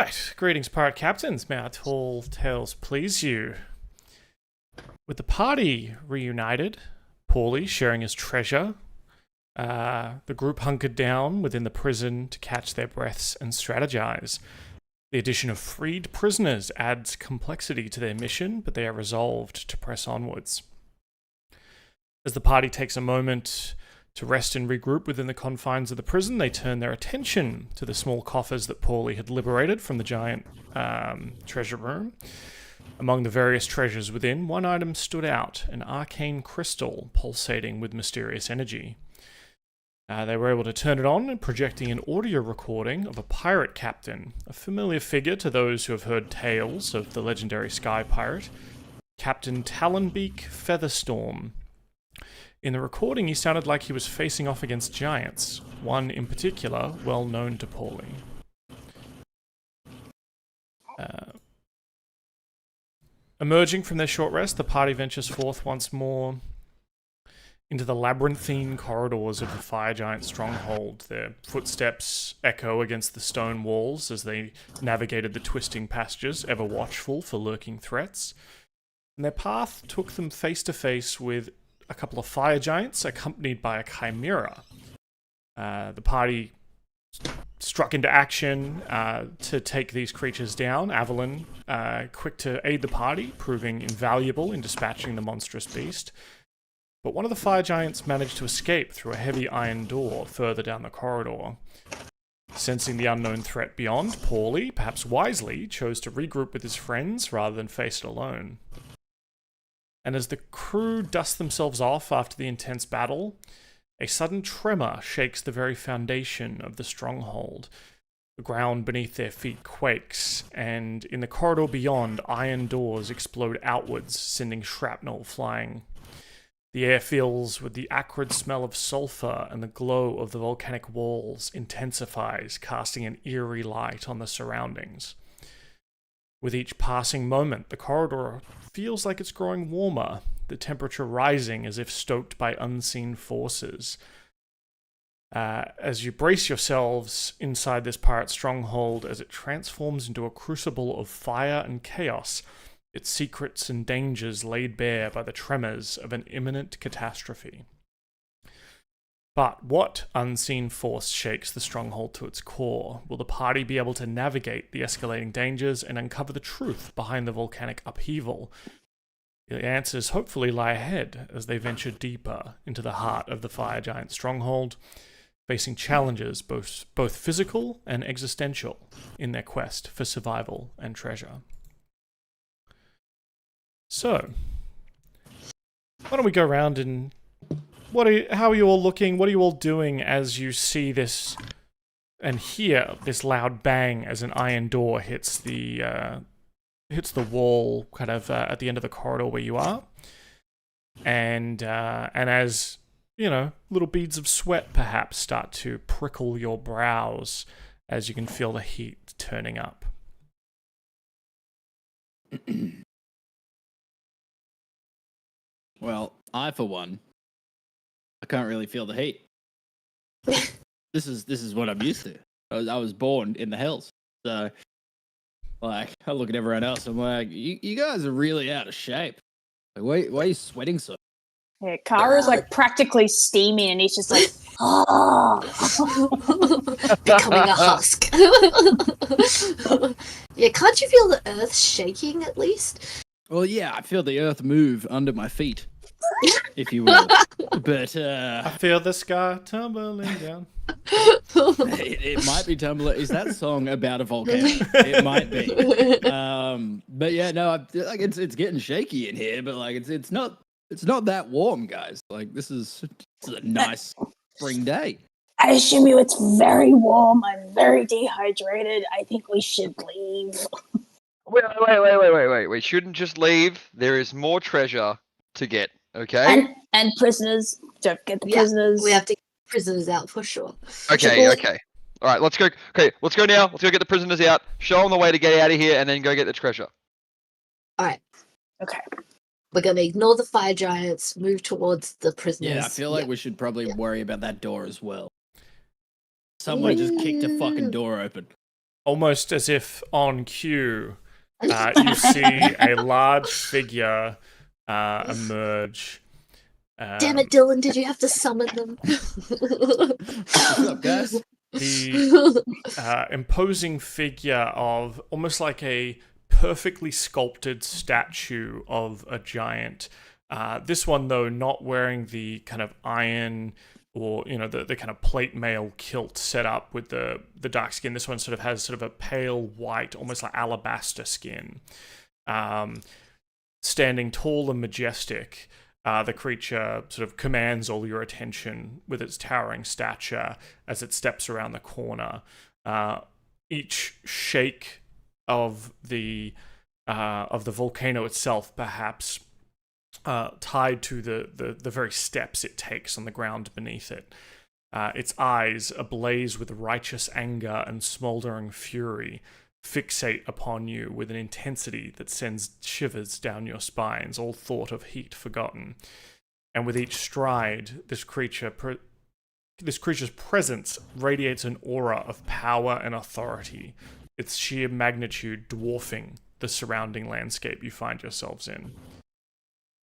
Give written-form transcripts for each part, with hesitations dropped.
Right, greetings, pirate captains. May our tall tales please you. With the party reunited, Paulie sharing his treasure, the group hunkered down within the prison to catch their breaths and strategize. The addition of freed prisoners adds complexity to their mission, but they are resolved to press onwards. As the party takes a moment to rest and regroup within the confines of the prison, they turn their attention to the small coffers that Paulie had liberated from the giant treasure room. Among the various treasures within, one item stood out, an arcane crystal pulsating with mysterious energy. They were able to turn it on, projecting an audio recording of a pirate captain, a familiar figure to those who have heard tales of the legendary sky pirate, Captain Talonbeak Featherstorm. In the recording, he sounded like he was facing off against giants, one in particular well known to Paulie. Emerging from their short rest, the party ventures forth once more into the labyrinthine corridors of the fire giant Stronghold. Their footsteps echo against the stone walls as they navigated the twisting passages, ever watchful for lurking threats. And their path took them face to face with a couple of fire giants accompanied by a chimera. The party struck into action to take these creatures down. Avalon, quick to aid the party, proving invaluable in dispatching the monstrous beast. But one of the fire giants managed to escape through a heavy iron door further down the corridor. Sensing the unknown threat beyond, Paulie, perhaps wisely, chose to regroup with his friends rather than face it alone. And as the crew dust themselves off after the intense battle, a sudden tremor shakes the very foundation of the stronghold. The ground beneath their feet quakes, and in the corridor beyond, iron doors explode outwards, sending shrapnel flying. The air fills with the acrid smell of sulfur, and the glow of the volcanic walls intensifies, casting an eerie light on the surroundings. With each passing moment, the corridor feels like it's growing warmer, the temperature rising as if stoked by unseen forces. As you brace yourselves inside this pirate stronghold as it transforms into a crucible of fire and chaos, its secrets and dangers laid bare by the tremors of an imminent catastrophe. But what unseen force shakes the stronghold to its core? Will the party be able to navigate the escalating dangers and uncover the truth behind the volcanic upheaval? The answers hopefully lie ahead as they venture deeper into the heart of the fire giant stronghold, facing challenges both physical and existential in their quest for survival and treasure. So, why don't we go around and how are you all looking? What are you all doing as you see this and hear this loud bang as an iron door hits the wall, kind of at the end of the corridor where you are, and as you know, little beads of sweat perhaps start to prickle your brows as you can feel the heat turning up. Well, I for one, I can't really feel the heat. This is what I'm used to. I was born in the hills, so like I look at everyone else. I'm like, you guys are really out of shape. Like, why are you sweating so? Yeah, Kara's like practically steaming, and he's just like, oh, becoming a husk. Yeah, can't you feel the earth shaking at least? Well, yeah, I feel the earth move under my feet, if you will. But I feel the sky tumbling down. it might be tumbling. Is that song about a volcano? It might be. But yeah, no, like it's getting shaky in here. But like it's not that warm, guys. Like this is a nice spring day. I assume it's very warm. I'm very dehydrated. I think we should leave. Wait. We shouldn't just leave. There is more treasure to get, okay? And prisoners. Don't forget the prisoners. We have to get prisoners out for sure. Okay. All right, let's go. Okay, let's go now. Let's go get the prisoners out. Show them the way to get out of here, and then go get the treasure. All right. Okay. We're going to ignore the fire giants, move towards the prisoners. Yeah, I feel like we should probably worry about that door as well. Someone just kicked a fucking door open. almost as if on cue, you see a large figure emerge. Damn it, Dylan! Did you have to summon them? What's up, guys? The imposing figure of almost like a perfectly sculpted statue of a giant. This one, though, not wearing the kind of iron or, you know, the kind of plate mail kilt set up with the dark skin. This one sort of has sort of a pale white, almost like alabaster skin. Standing tall and majestic, the creature sort of commands all your attention with its towering stature as it steps around the corner. Each shake of the volcano itself, perhaps tied to the very steps it takes on the ground beneath it. Its eyes, ablaze with righteous anger and smoldering fury, fixate upon you with an intensity that sends shivers down your spines, all thought of heat forgotten. And with each stride, this creature's presence radiates an aura of power and authority, its sheer magnitude dwarfing the surrounding landscape you find yourselves in.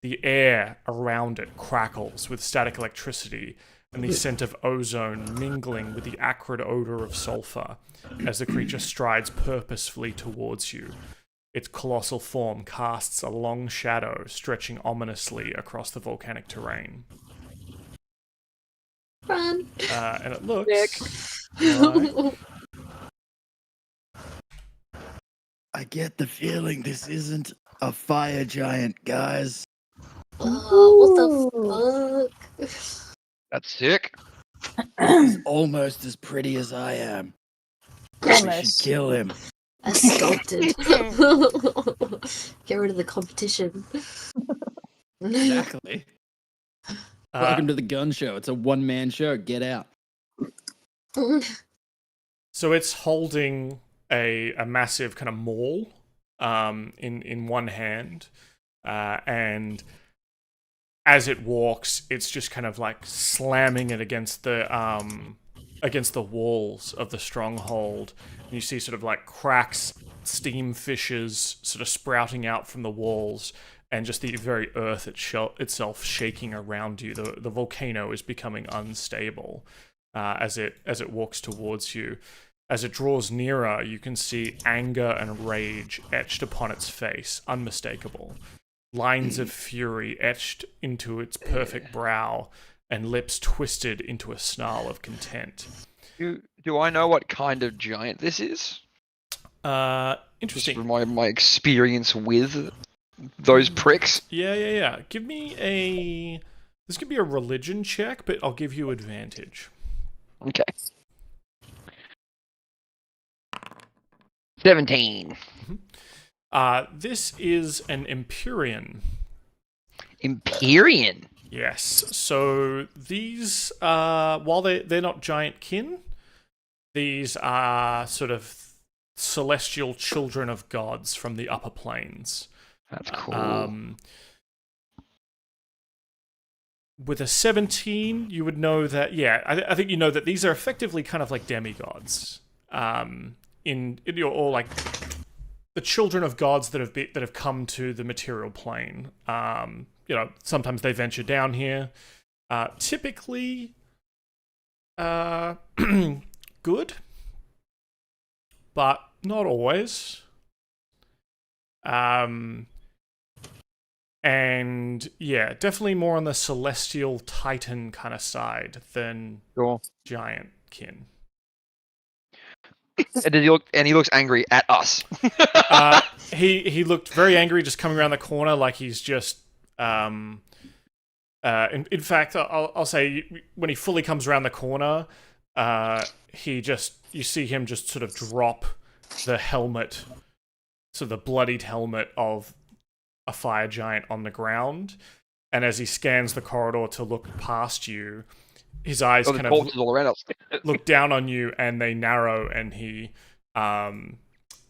The air around it crackles with static electricity and the scent of ozone mingling with the acrid odor of sulfur as the creature strides purposefully towards you. Its colossal form casts a long shadow stretching ominously across the volcanic terrain. Run. And it looks like... I get the feeling this isn't a fire giant, guys. What the fuck? That's sick. He's almost as pretty as I am. We should Almost. kill him. As sculpted. Get rid of the competition. Exactly. Welcome to the gun show. It's a one-man show. Get out. So it's holding a massive kind of maul in one hand, and as it walks, it's just kind of like slamming it against the walls of the stronghold. And you see sort of like cracks, steam fissures sort of sprouting out from the walls, and just the very earth itself shaking around you. The volcano is becoming unstable as it walks towards you. As it draws nearer, you can see anger and rage etched upon its face, unmistakable. Lines of fury etched into its perfect brow, and lips twisted into a snarl of content. Do I know what kind of giant this is? Interesting. Just from my experience with those pricks. Yeah. Give me a... This could be a religion check, but I'll give you advantage. Okay. 17. This is an Empyrean. Empyrean? Yes. So these, while they're not giant kin, these are sort of celestial children of gods from the upper planes. That's cool. With a 17, you would know that, yeah, I think you know that these are effectively kind of like demigods. Or like the children of gods that have come to the material plane. Sometimes they venture down here. Typically, good, but not always. And yeah, definitely more on the celestial titan kind of side than giant kin. And he looks angry at us. He looked very angry just coming around the corner, like he's just in fact I'll say when he fully comes around the corner, you see him just sort of drop the helmet, so the bloodied helmet of a fire giant on the ground, and as he scans the corridor to look past you, his eyes kind of all around us. look down on you, and they narrow, and he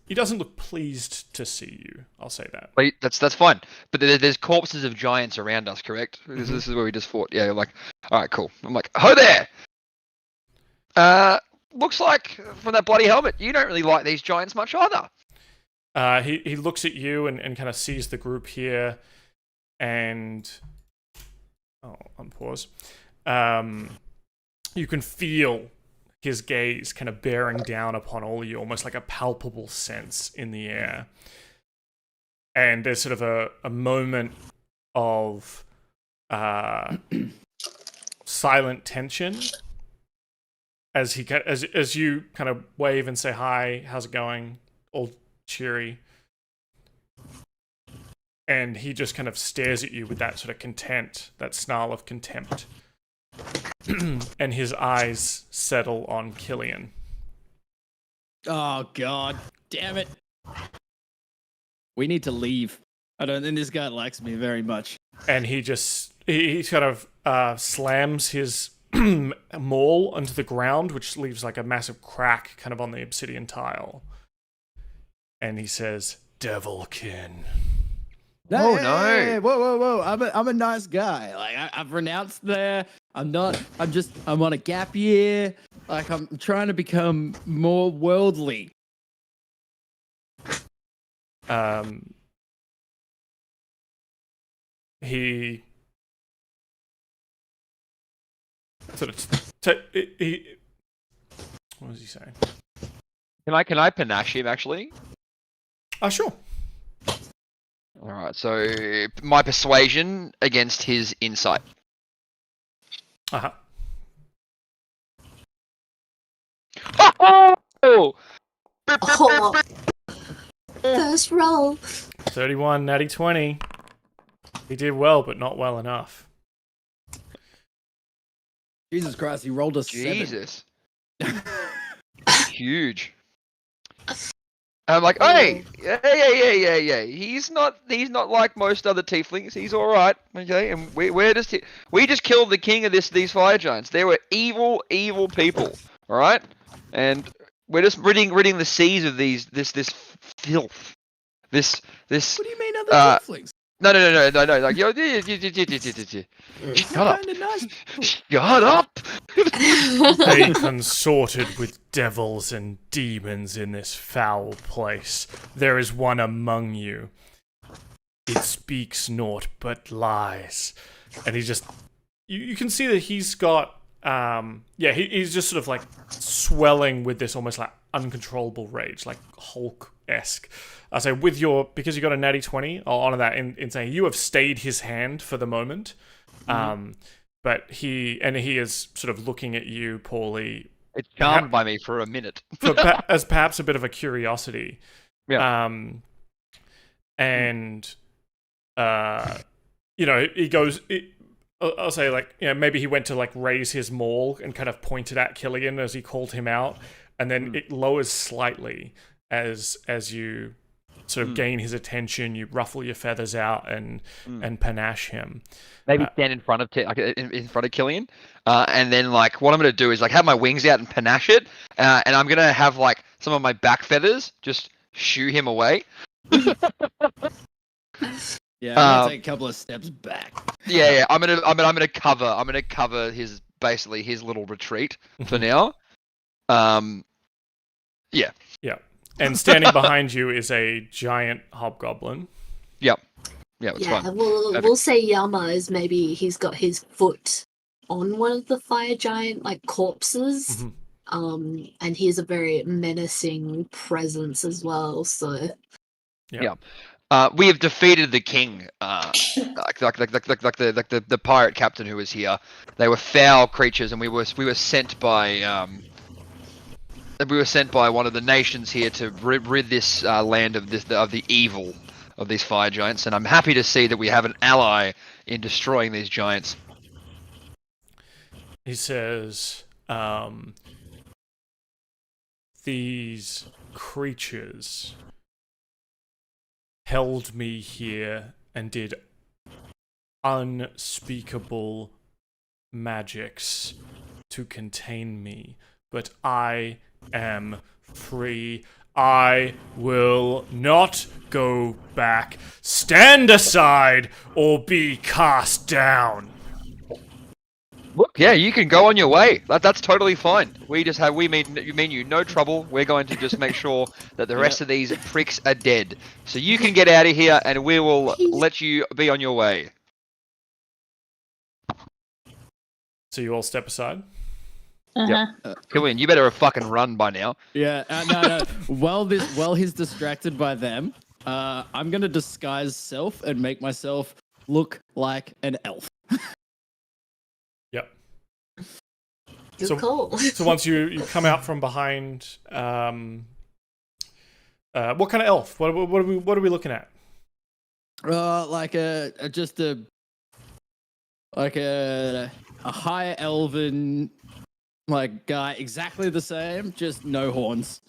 doesn't look pleased to see you. I'll say that. Wait, that's fine. But there's corpses of giants around us, correct? Mm-hmm. This is where we just fought. Yeah, like, all right, cool. I'm like, ho there! looks like from that bloody helmet, you don't really like these giants much either. He looks at you and kind of sees the group here, and unpause. You can feel his gaze kind of bearing down upon all of you, almost like a palpable sense in the air. And there's sort of a moment of silent tension as you kind of wave and say hi, how's it going, all cheery. And he just kind of stares at you with that sort of contempt, that snarl of contempt. And his eyes settle on Killian. Oh, God. Damn it. We need to leave. I don't think this guy likes me very much. And he kind of slams his maul onto the ground, which leaves like a massive crack kind of on the obsidian tile. And he says, Devilkin. Oh, Hey, no. Whoa. I'm a nice guy. Like, I've renounced there. I'm on a gap year. Like, I'm trying to become more worldly. He sort of what was he saying? Can I panache him actually? Sure. All right. So my persuasion against his insight. Uh-huh. Oh! Oh. First roll. 31, natty 20. He did well, but not well enough. Jesus Christ, he rolled a 7. Jesus. Huge. I'm like, hey, yeah. He's not like most other tieflings. He's all right, okay. And we just killed the king of these fire giants. They were evil people, all right. And we're just ridding the seas of this filth. This. What do you mean other tieflings? No. Like, yo, shut up. Shut up. They consorted with devils and demons in this foul place. There is one among you. It speaks naught but lies. And he just... You can see that he's got... he's just sort of like swelling with this almost like uncontrollable rage, like Hulk-esque. I say because you got a natty 20, I'll honor that in saying you have stayed his hand for the moment. But he is sort of looking at you, Paulie. It's charmed by me for a minute. As perhaps a bit of a curiosity. Yeah. He goes... I'll say, like, maybe he went to, like, raise his maul and kind of pointed at Killian as he called him out. And then it lowers slightly as you sort of gain his attention. You ruffle your feathers out and panache him. Maybe stand in front of in front of Killian, and then like what I'm gonna do is like have my wings out and panache it, and I'm gonna have like some of my back feathers just shoo him away. Yeah, I'm gonna take a couple of steps back. Yeah. I'm gonna cover his little retreat for now. Yeah. And standing behind you is a giant hobgoblin. Yep. Yeah, it's fine. We'll say Yama is maybe he's got his foot on one of the fire giant like corpses. Mm-hmm. And he is a very menacing presence as well. So yeah. We have defeated the king, like the pirate captain who was here. They were foul creatures, and we were sent by one of the nations here to rid this land of the evil of these fire giants. And I'm happy to see that we have an ally in destroying these giants. He says, these creatures held me here and did unspeakable magics to contain me, but I am free. I will not go back. Stand aside or be cast down. Look, Yeah, you can go on your way. That's totally fine. We mean you no trouble. We're going to just make sure that the rest of these pricks are dead. So you can get out of here, and we will let you be on your way. So you all step aside. Killian, you better have fucking run by now. Yeah, no. While he's distracted by them, I'm gonna disguise self and make myself look like an elf. Yep. Good call. So once you come out from behind, what kind of elf? What are we looking at? Like a high elven like guy, exactly the same, just no horns.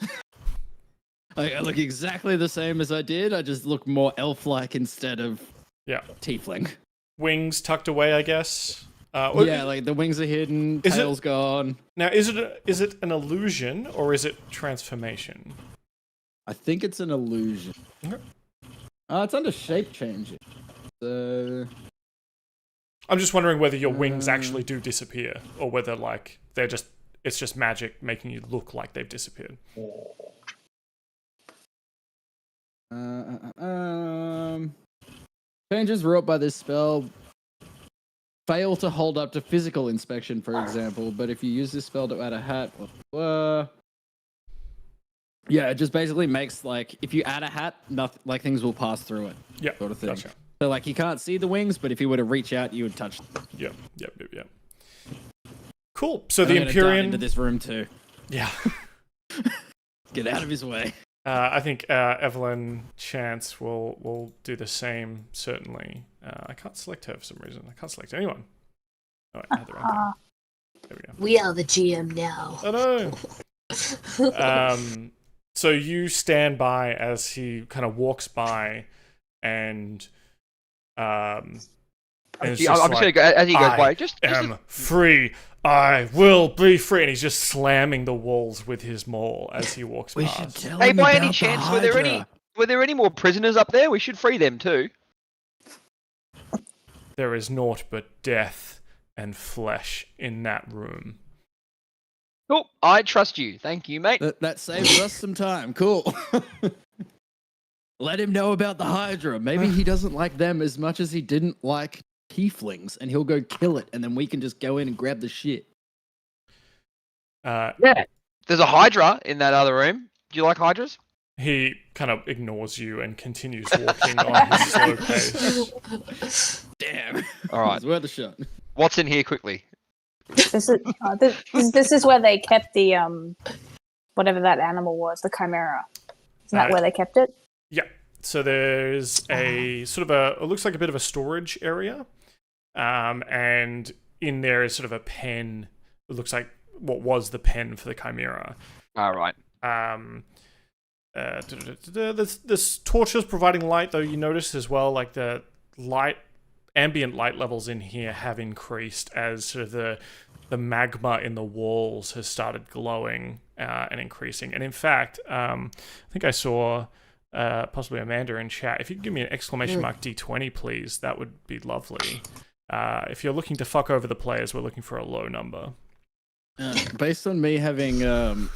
Like, I look exactly the same as I did. I just look more elf-like instead of tiefling. Wings tucked away, I guess. Yeah, like the wings are hidden, tail's gone. Now, is it an illusion or is it transformation? I think it's an illusion. Okay. It's under shape changing. So I'm just wondering whether your wings actually do disappear, or whether like it's just magic making you look like they've disappeared. Changes wrought by this spell fail to hold up to physical inspection, for example. But if you use this spell to add a hat, yeah, it just basically makes like if you add a hat, nothing like things will pass through it. Yeah, sort of thing. Gotcha. So like you can't see the wings, but if you were to reach out, you would touch them. Yep. Cool. So I'm the gonna dive Empyrean into this room too. Yeah. Get out of his way. I think Evelyn Chance will do the same, certainly. I can't select her for some reason. I can't select anyone. Oh, wait, I had the wrong thing. There we go. We are the GM now. Oh no! So you stand by as he kind of walks by, and I'm just gonna go as he goes by. Just am free. I will be free, and he's just slamming the walls with his maul as he walks past. Hey, by any chance, were there any more prisoners up there? We should free them too. There is naught but death and flesh in that room. Cool. I trust you. Thank you, mate. That saves us some time. Cool. Let him know about the Hydra. Maybe he doesn't like them as much as he didn't like tieflings, and he'll go kill it, and then we can just go in and grab the shit. Yeah. There's a Hydra in that other room. Do you like Hydras? He kind of ignores you and continues walking on his slow pace. Damn. All right. It's worth a shot. What's in here quickly? This is where they kept the whatever that animal was, the chimera. Isn't that where they kept it? Yeah. So there's a sort of it looks like a bit of a storage area, and in there is sort of a pen. It looks like what was the pen for the chimera. All right. This torches providing light, though. You notice as well, like the ambient light levels in here have increased as sort of the magma in the walls has started glowing and increasing. And in fact, I think I saw possibly Amanda in chat. If you could give me an exclamation mark D20, please, that would be lovely. If you're looking to fuck over the players, we're looking for a low number. Based on me having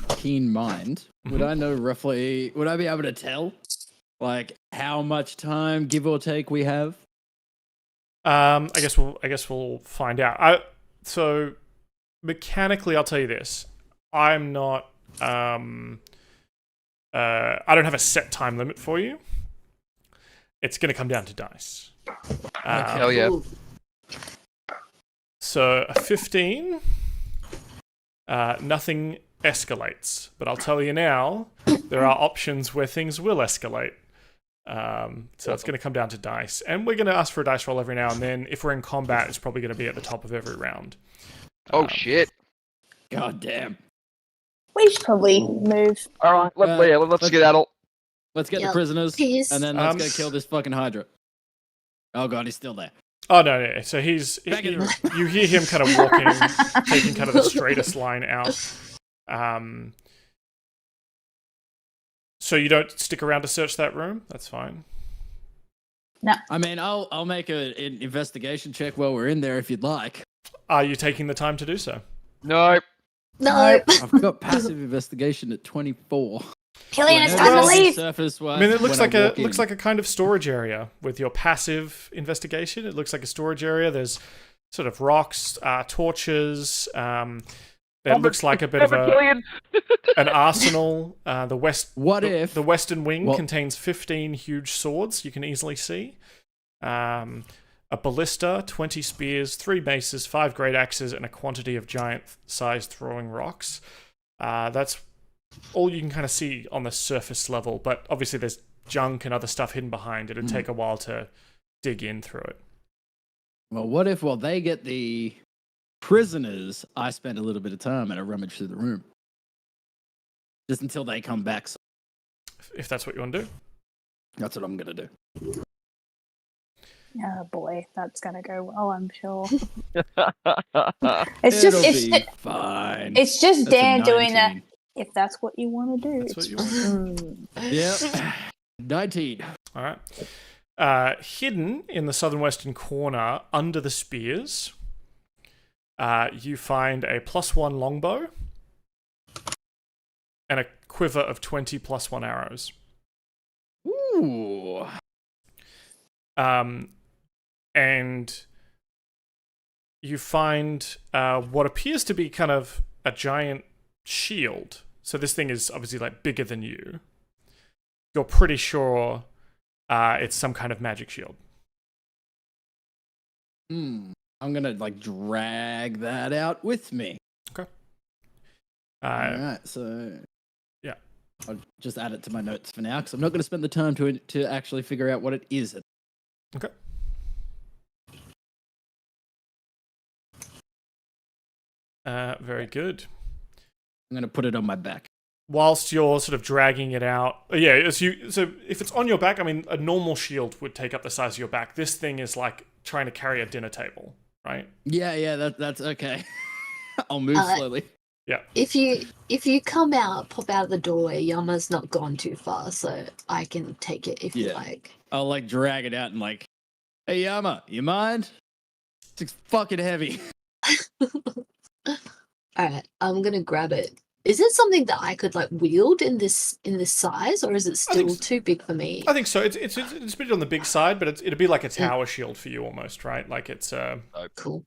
keen mind, would I know roughly? Would I be able to tell, like, how much time, give or take, we have? I guess we'll find out. So mechanically, I'll tell you this: I'm not. I don't have a set time limit for you. It's going to come down to dice. Hell yeah! So a 15. Nothing escalates, but I'll tell you now, there are options where things will escalate. So it's going to come down to dice, and we're going to ask for a dice roll every now and then. If we're in combat, it's probably going to be at the top of every round. Oh shit! God damn. We should probably move. All right, let's skedaddle. Let's get the Yep. prisoners, Peace. and then let's go kill this fucking Hydra. Oh god, he's still there. Oh no! So you hear him kind of walking, taking kind of the straightest line out. So you don't stick around to search that room? That's fine. I mean, I'll make an investigation check while we're in there if you'd like. Are you taking the time to do so? No. No. I've got passive investigation at 24. Killian, it's Do I time to notice anything leave. surface-wise I mean, it looks when like I walk looks in? like a kind of storage area with your passive investigation. It looks like a storage area. There's sort of rocks, torches. It looks like a bit of an arsenal. The western wing contains 15 huge swords. You can easily see. A ballista, 20 spears, 3 maces, 5 great axes, and a quantity of giant-sized throwing rocks. That's all you can kind of see on the surface level, but obviously there's junk and other stuff hidden behind it. It'd take a while to dig in through it. Well, what if while they get the prisoners, I spend a little bit of time and I rummage through the room? Just until they come back. So If that's what you want to do. that's what I'm going to do. Oh boy, that's gonna go well, I'm sure. It'll be fine. It's just That's a Dan doing that. 19. If that's what you want to do, That's what it's you want. Yep. 19. All right. Hidden in the southern-western corner, under the spears, you find a +1 longbow and a quiver of 20 +1 arrows. Ooh. And you find what appears to be kind of a giant shield. So this thing is obviously like bigger than you. You're pretty sure it's some kind of magic shield. I'm gonna like drag that out with me. Okay. All right, so yeah, I'll just add it to my notes for now because I'm not going to spend the time to actually figure out what it is. Okay. Very good. I'm going to put it on my back. Whilst you're sort of dragging it out, so if it's on your back, I mean, a normal shield would take up the size of your back. This thing is like trying to carry a dinner table, right? Yeah, that's okay. I'll move slowly. Yeah. If you come out, pop out of the doorway, Yama's not gone too far, so I can take it if you like. I'll like drag it out and like, hey Yama, you mind? It's fucking heavy. Alright, I'm gonna grab it. Is it something that I could like wield in this size, or is it still too big for me? I think so. It's a bit on the big side, but it'd be like a tower shield for you almost, right? Like it's Cool.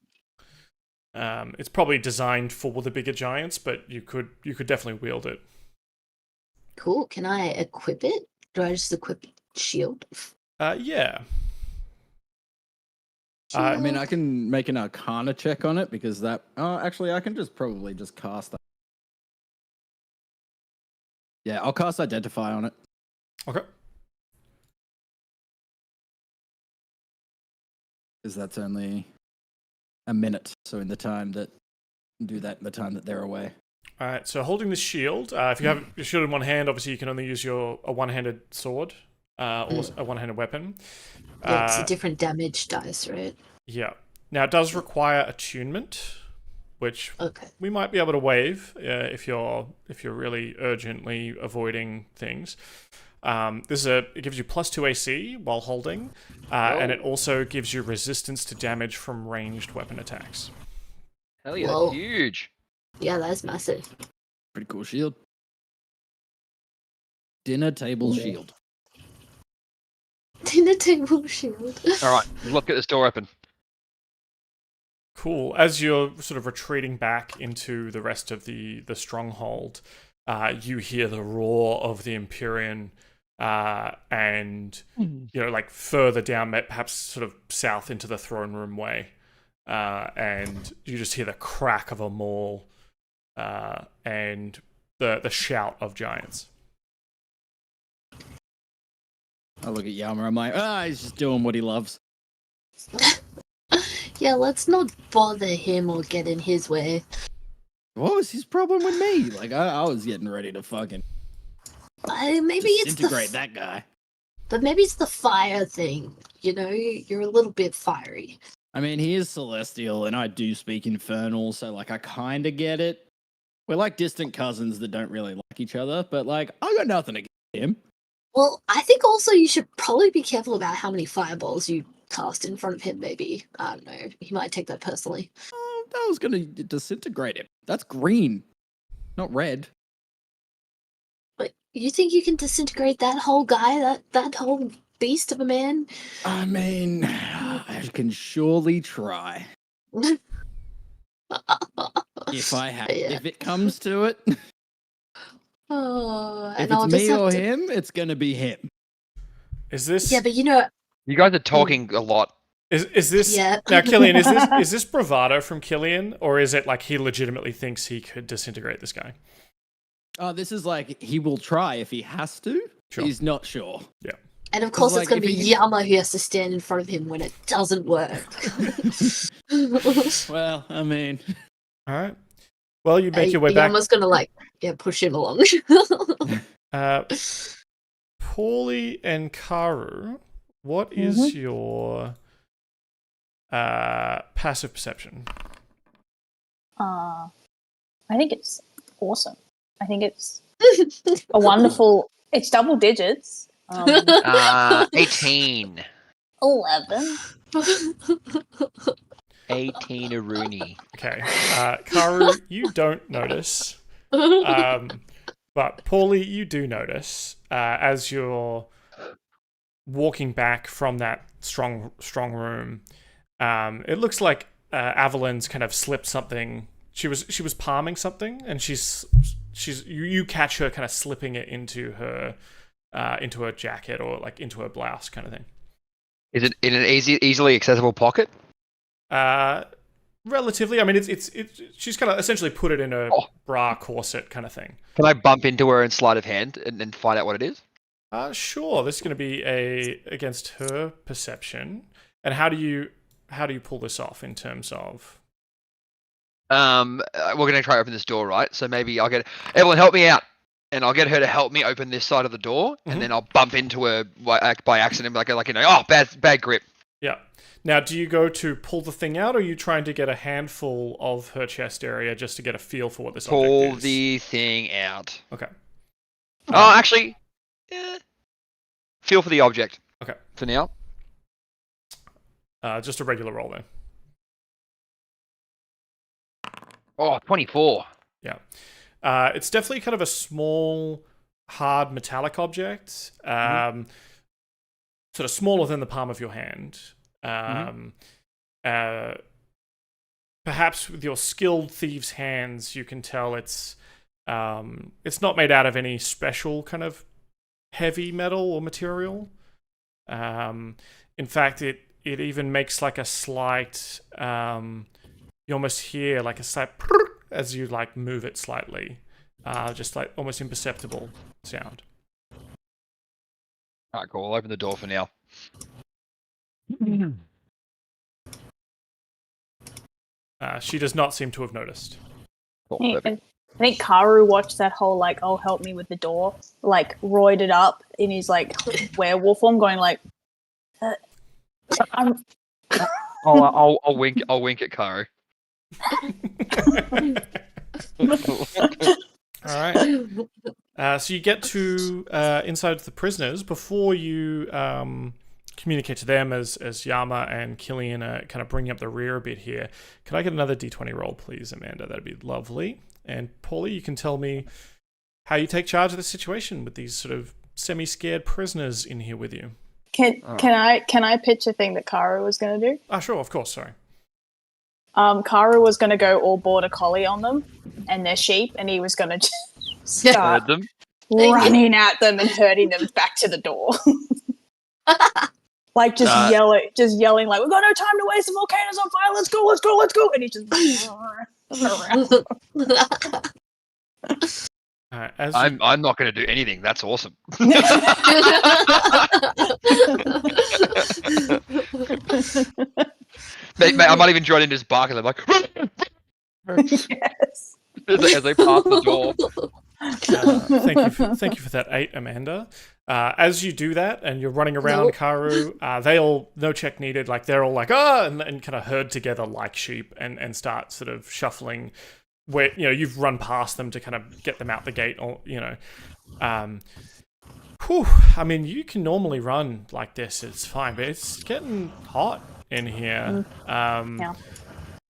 It's probably designed for the bigger giants, but you could definitely wield it. Cool. Can I equip it? Do I just equip shield? Yeah. I mean, I can make an Arcana check on it because that. Actually, I can probably just cast that. Yeah, I'll cast Identify on it. Okay. Because that's only a minute. So in the time that do that in the time that they're away. All right. So holding the shield, if you have your shield in one hand, obviously you can only use a one-handed sword or a one-handed weapon. Yeah, it's a different damage dice, right? Yeah. Now it does require attunement, which Okay. we might be able to waive if you're really urgently avoiding things. It gives you +2 AC while holding, and it also gives you resistance to damage from ranged weapon attacks. Hell yeah, Whoa. that's huge. Yeah, that's massive. Pretty cool shield. Dinner table shield. Dinner table shield. All right, look at this door open. Cool. As you're sort of retreating back into the rest of the stronghold, you hear the roar of the Empyrean, and like further down, perhaps sort of south into the throne room way, and you just hear the crack of a maul, and the shout of giants. I look at Yama. I'm like, he's just doing what he loves. Yeah, let's not bother him or get in his way. What was his problem with me? Like, I was getting ready to fucking Maybe it's disintegrate that guy. But maybe it's the fire thing. You know, you're a little bit fiery. I mean, he is celestial, and I do speak infernal, so like, I kind of get it. We're like distant cousins that don't really like each other, but like, I got nothing against him. Well, I think also you should probably be careful about how many fireballs you cast in front of him, maybe. I don't know. He might take that personally. Oh, that was gonna disintegrate him. That's green, not red. But you think you can disintegrate that whole guy, that whole beast of a man? I mean, I can surely try. If it comes to it. Oh, If and it's I'll just me have or to... him, it's gonna be him. Is this? Yeah, but You guys are talking a lot. Is this Yeah. now, Killian? Is this bravado from Killian, or is it like he legitimately thinks he could disintegrate this guy? This is like he will try if he has to. Sure. He's not sure. Yeah. And of course, like, it's going to if be he- Yama who has to stand in front of him when it doesn't work. Well, I mean, All right. Well, you make your way back. Yama's going to push him along. Paulie and Karu, what is your passive perception? I think it's awesome. I think it's a wonderful. It's double digits. 18. 11. 18 a Rooney. Okay. Karu, you don't notice. But Paulie, you do notice as you're walking back from that strong room. It looks like Avalyn's kind of slipped something. She was palming something, and you catch her kind of slipping it into her jacket or like into her blouse, kind of thing. Is it in an easily accessible pocket? Relatively. I mean, it's she's kind of essentially put it in a bra corset kind of thing. Can I bump into her and sleight of hand and find out what it is? Sure. This is going to be against her perception. And how do you pull this off in terms of? We're gonna try to open this door, right? So maybe I'll get Evelyn, help me out, and I'll get her to help me open this side of the door, and then I'll bump into her by accident, bad grip. Yeah. Now, do you go to pull the thing out, or are you trying to get a handful of her chest area just to get a feel for what this object is? Pull the thing out. Okay. Oh, actually, feel for the object. Okay. For now. Just a regular roll then. Oh, 24. Yeah. It's definitely kind of a small, hard metallic object. Sort of smaller than the palm of your hand. Perhaps with your skilled thieves' hands, you can tell it's not made out of any special kind of heavy metal or material. In fact, it even makes like a slight. You almost hear like a slight as you like move it slightly, just like almost imperceptible sound. Alright, cool. I'll open the door for now. She does not seem to have noticed. Cool, I perfect. think Karu watched that whole "oh, help me with the door," roided up in his werewolf form, going I'm. I'll wink at Karu. All right. So you get to inside the prisoners before you communicate to them as Yama and Killian are kind of bringing up the rear a bit here. Can I get another D20 roll, please, Amanda? That'd be lovely. And Paulie, you can tell me how you take charge of the situation with these sort of semi-scared prisoners in here with you. Can I pitch a thing that Karu was going to do? Sure, of course. Sorry. Karu was going to go all border collie on them and their sheep, and he was going to start Heard them. running at them and herding them back to the door. Yelling we've got no time to waste, the volcano's on fire, let's go, and he just I'm not going to do anything. That's awesome. Mate, I might even join in his bark and I'm like, yes. as they pass the door. Thank you for that 8, Amanda. As you do that and you're running around, Karu, they all, no check needed, they're all and kind of herd together like sheep and start sort of shuffling where, you've run past them to kind of get them out the gate, or, Whew, I mean, you can normally run like this, it's fine, but it's getting hot in here. Yeah.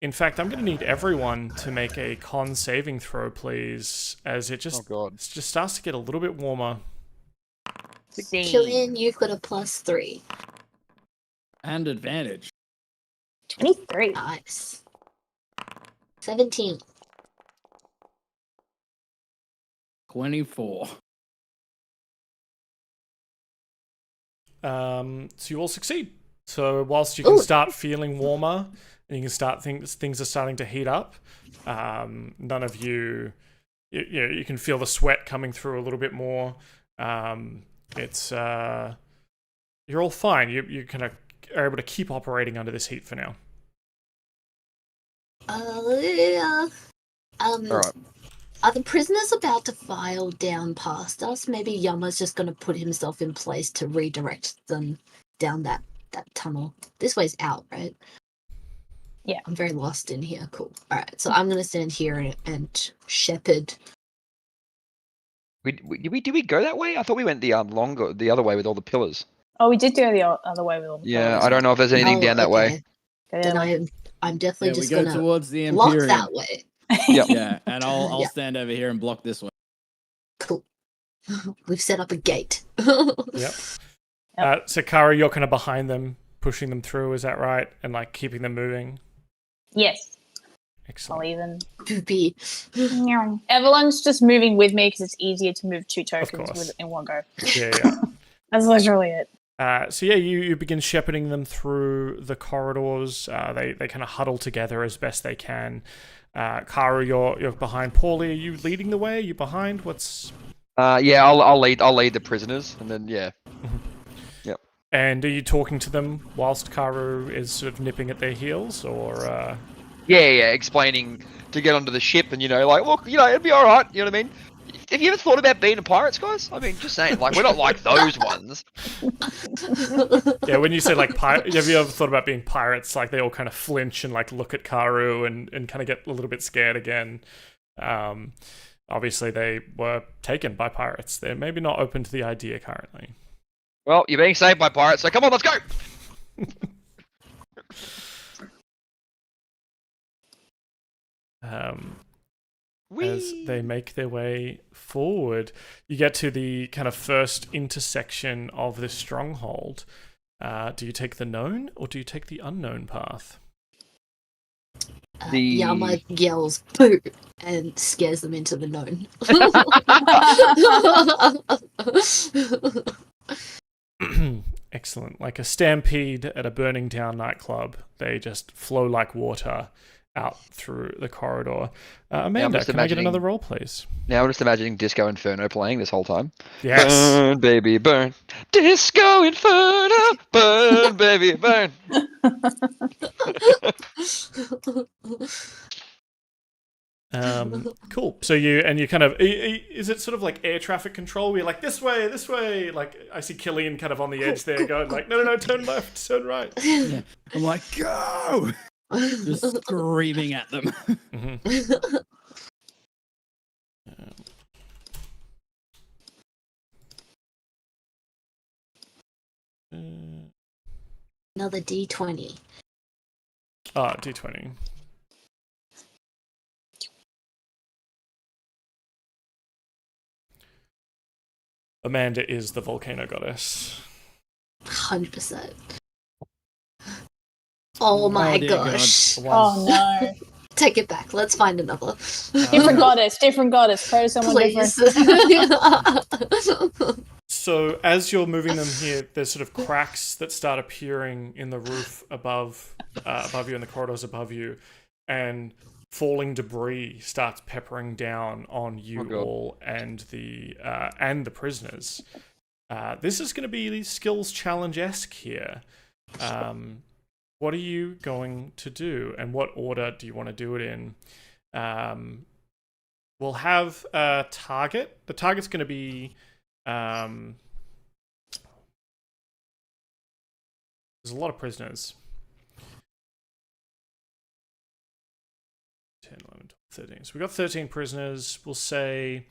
In fact, I'm going to need everyone to make a con saving throw, please, as it just starts to get a little bit warmer. 16. Killian, you've got a +3. And advantage. 23. Nice. 17. 24. So you all succeed. So whilst you can start feeling warmer and you can start things are starting to heat up, none of you can feel the sweat coming through a little bit more. It's you're all fine. You kind of are able to keep operating under this heat for now. Yeah. All right. Are the prisoners about to file down past us? Maybe Yama's just going to put himself in place to redirect them down that tunnel. This way's out, right? Yeah. I'm very lost in here. Cool. All right, so I'm going to stand here and shepherd. Did we go that way? I thought we went the other way with all the pillars. Oh, we did go the other way with all the Yeah, pillars. I don't know if there's anything down that way. Okay, Then I'm definitely Yeah, we just go going to towards the block Imperium. that way. Yep. Yeah, and I'll Yeah. stand over here and block this one. Cool. We've set up a gate. Yep. So Kara, you're kind of behind them, pushing them through. Is that right? And like keeping them moving. Yes. Excellent. I'll even. Poopy. Evelyn's just moving with me because it's easier to move 2 tokens course. in one go. Yeah. That's literally it. So yeah, you begin shepherding them through the corridors. They kind of huddle together as best they can. Karu, you're behind Paulie. Are you leading the way? Are you behind? What's? Yeah, I'll lead the prisoners, and then yeah. Yep. And are you talking to them whilst Karu is sort of nipping at their heels, or? Yeah, explaining to get onto the ship, and like, look, it'd be all right. You know what I mean? Have you ever thought about being a pirates, guys? I mean, just saying, like, we're not like those ones. Yeah, when you say like have you ever thought about being pirates? Like they all kind of flinch and like look at Karu and kind of get a little bit scared again. Obviously they were taken by pirates. They're maybe not open to the idea currently. Well, you're being saved by pirates, so come on, let's go. As they make their way forward, you get to the kind of first intersection of this stronghold. Do you take the known or do you take the unknown path? Yama yells "boo" and scares them into the known. Excellent. Like a stampede at a burning down nightclub. They just flow like water out through the corridor. Amanda, can I get another roll, please? Now I'm just imagining Disco Inferno playing this whole time. Yes. Burn, baby, burn. Disco Inferno, burn, baby, burn. Cool. So you kind of, is it sort of like air traffic control? We're like, this way. Like, I see Killian kind of on the edge there going like, no, turn left, turn right. Yeah. I'm like, go! Just screaming at them. Another D20. D20. Amanda is the volcano goddess. 100%. Oh my dear gosh. Oh no. Take it back. Let's find another. Different goddess. Pray to someone Please. different. So as you're moving them here, there's sort of cracks that start appearing in the roof above you and the corridors above you, and falling debris starts peppering down on you all and the prisoners. This is going to be skills challenge-esque here. What are you going to do, and what order do you want to do it in? We'll have a target. The target's going to be... there's a lot of prisoners. 10, 11, 12, 13. So we've got 13 prisoners. We'll say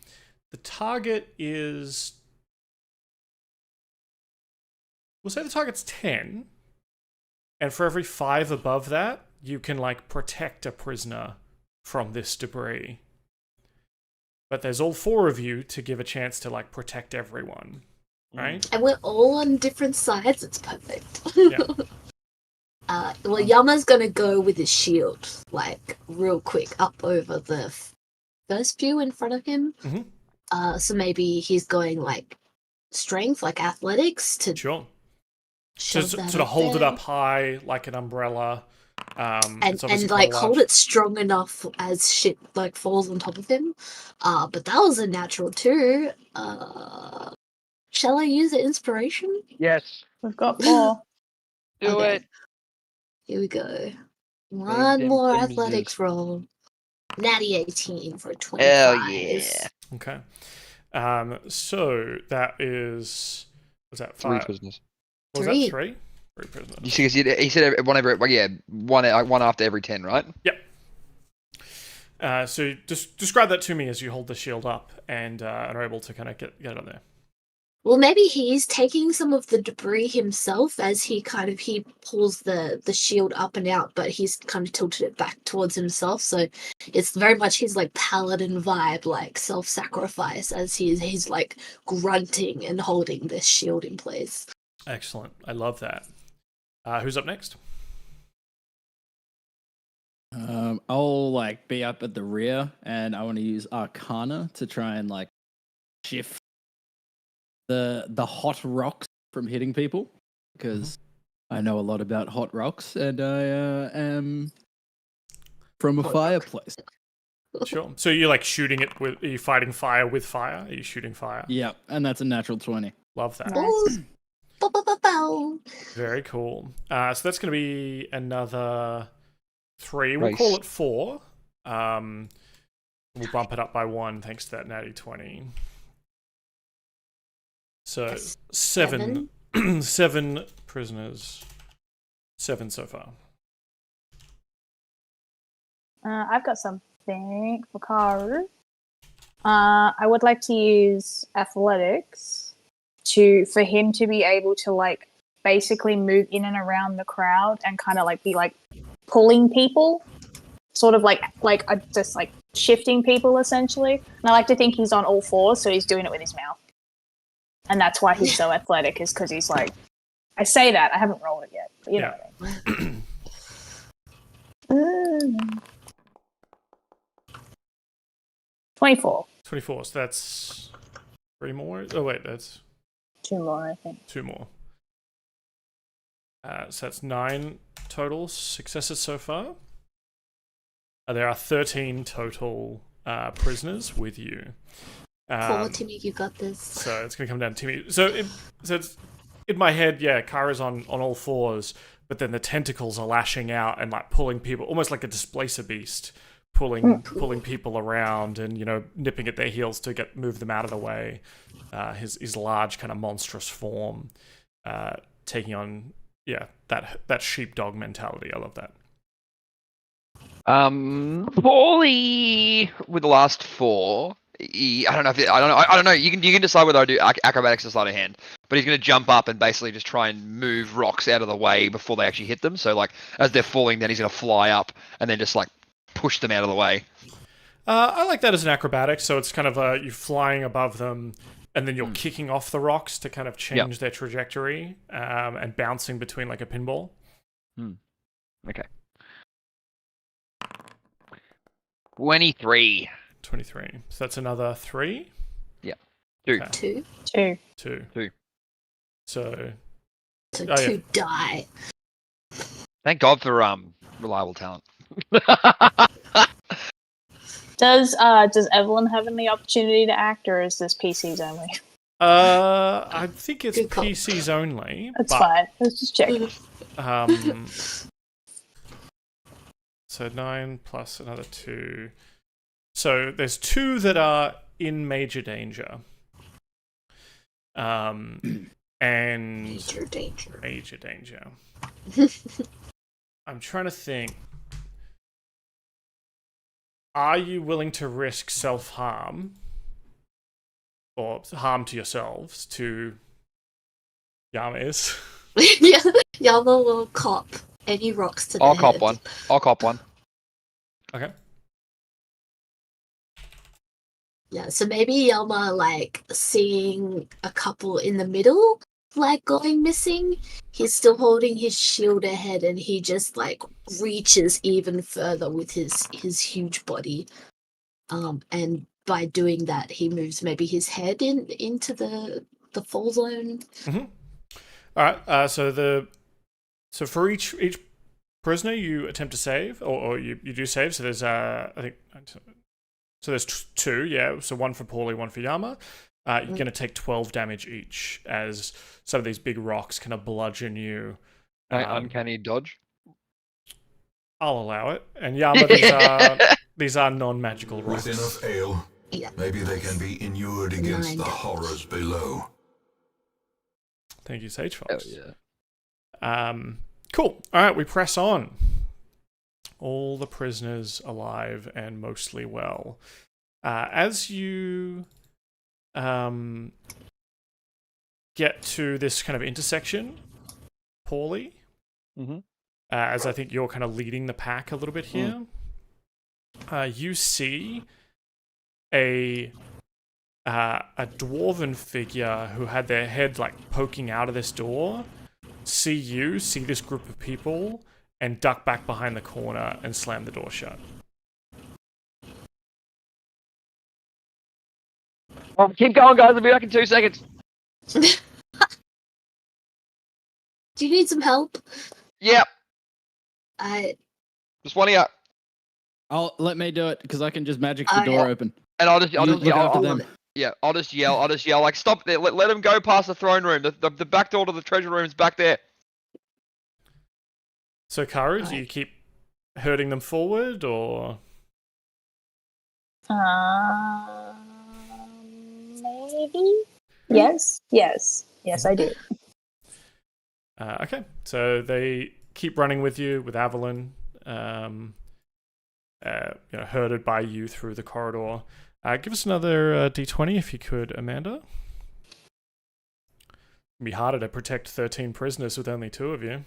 the target is we'll say the target's 10, and for every 5 above that, you can like protect a prisoner from this debris. But there's all 4 of you to give a chance to like protect everyone, right? And we're all on different sides. It's perfect. Yeah. Well, Yama's gonna go with his shield, like real quick, up over the first few in front of him. Mhm. So maybe he's going like strength, like athletics, to Sure. shove So that sort of up hold it there. up high like an umbrella. And It's obviously quite like large. hold it strong enough as shit like falls on top of him. But that was a natural too. Shall I use the inspiration? Yes. We've got 4. Do Okay. it. Here we go. Big One them more things athletics roll. Natty 18 for 25. Hell yeah. Okay. So that is, was that 3 5? prisoners. Was Three. that 3? 3 prisoners. You see, he said one every, well, yeah, one after every 10, right? Yep. So just describe that to me as you hold the shield up and are able to kind of get it on there. Well, maybe he's taking some of the debris himself as he pulls the shield up and out, but he's kind of tilted it back towards himself. So it's very much his like paladin vibe, like self-sacrifice, as he's like grunting and holding this shield in place. Excellent. I love that. Who's up next? I'll like be up at the rear, and I want to use Arcana to try and like shift the hot rocks from hitting people, because I know a lot about hot rocks, and I am from a Hot rock. fireplace. Sure. So you're like shooting it with, are you fighting fire with fire? Are you shooting fire? Yeah, and that's a natural 20. Love that. Nice. Bow, bow, bow, bow. Very cool. So that's going to be another 3. We'll Nice. call it 4. We'll bump it up by 1 thanks to that natty 20. So That's 7 7 prisoners. 7 so far. I've got something for Karu. I would like to use athletics for him to be able to like basically move in and around the crowd and kind of like be like pulling people, sort of like just like shifting people essentially. And I like to think he's on all 4s, so he's doing it with his mouth, and that's why he's so athletic, is because he's like. I say that I haven't rolled it yet, but you know what I mean. 24. 24. So that's 3 more. Oh wait, that's 2 more, I think. 2 more. So that's 9 total successes so far. There are 13 total prisoners with you. Cool, Timmy, you got this. So it's going to come down to Timmy. So it's in my head, yeah, Kara's on all 4s, but then the tentacles are lashing out and like pulling people, almost like a displacer beast, pulling people around and, you know, nipping at their heels to move them out of the way. His large kind of monstrous form, taking on, yeah, that sheepdog mentality. I love that. Paulie with the last 4. I don't know. You can decide whether I do acrobatics or sleight of hand, but he's going to jump up and basically just try and move rocks out of the way before they actually hit them. So like as they're falling, then he's going to fly up and then just like push them out of the way. I like that as an acrobatic. So it's kind of you flying above them, and then you're kicking off the rocks to kind of change their trajectory, and bouncing between like a pinball. Okay. 23. 23. So that's another 3. Yeah. 2. Okay. 2. 2. 2. So So Oh, yeah. 2 die. Thank God for reliable talent. Does Evelyn have any opportunity to act, or is this PCs only? I think it's Good call. PCs only. That's but, fine. Let's just check. So 9 plus another 2. So there's 2 that are in major danger. And Major danger. major danger. I'm trying to think. Are you willing to risk self-harm or harm to yourselves to, Yama is. Yeah, Yama will cop any rocks to the I'll head. cop one. I'll cop one. Okay. Yeah, so maybe Yama, like, seeing a couple in the middle, like, going missing. He's still holding his shield ahead, and he just, like, reaches even further with his huge body. And by doing that, he moves maybe his head into the fall zone. Mm-hmm. All right. So for each prisoner you attempt to save, or you do save. So there's I think. So there's two, yeah. So one for Paulie, one for Yama. You're going to take 12 damage each as some of these big rocks kind of bludgeon you. Uncanny dodge. I'll allow it. And Yama, these are non-magical rocks. With enough ale, Yeah. maybe they can be inured against 9 the damage. horrors below. Thank you, Sage Oh Fox. yeah. Cool. All right, we press on. All the prisoners alive and mostly well. As you get to this kind of intersection, Paulie, as I think you're kind of leading the pack a little bit here, you see a dwarven figure who had their head like poking out of this door see this group of people, and duck back behind the corner and slam the door shut. Oh, keep going, guys. I'll be back in 2 seconds. Do you need some help? Yep. Just one of you. Oh, let me do it because I can just magic the door open. And I'll just You look after them. Yeah, I'll just yell, like, stop there, let him go past the throne room. The back door to the treasure room is back there. So, Karu, do you keep herding them forward, or...? Maybe? Yes, I do. Okay, so they keep running with you, with Avalon, herded by you through the corridor. Give us another d20 if you could, Amanda. It'd be harder to protect 13 prisoners with only 2 of you.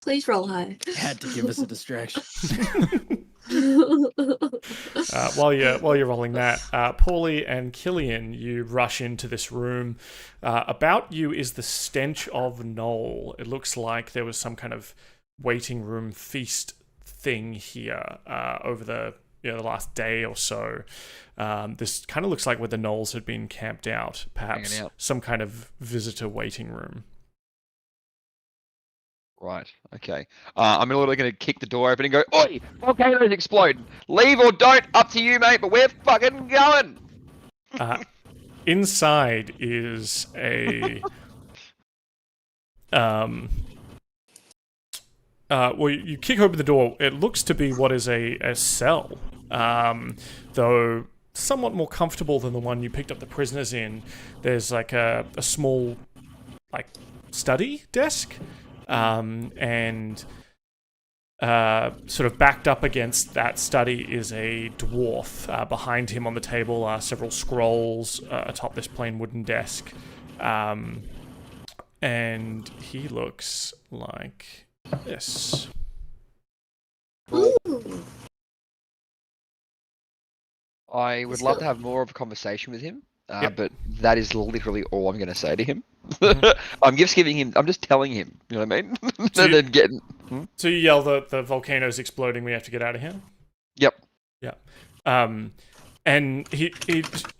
Please roll high. Had to give us a distraction. While you're rolling that, Paulie and Killian, you rush into this room. About you is the stench of Knoll. It looks like there was some kind of waiting room feast thing here over the last day or so. This kind of looks like where the Knolls had been camped out, perhaps some kind of visitor waiting room. Right, okay. I'm literally going to kick the door open and go, oi, volcanoes explode. Leave or don't, up to you, mate, but we're fucking going. Inside is a... well, you kick open the door. It looks to be what is a cell, though somewhat more comfortable than the one you picked up the prisoners in. There's like a small like study desk, and sort of backed up against that study is a dwarf. Behind him on the table are several scrolls atop this plain wooden desk, and he looks like this. Ooh. I would love to have more of a conversation with him, but that is literally all I'm going to say to him. I'm just telling him, you know what I mean? So you yell that the volcano's exploding, we have to get out of here? Yep. Yeah. And he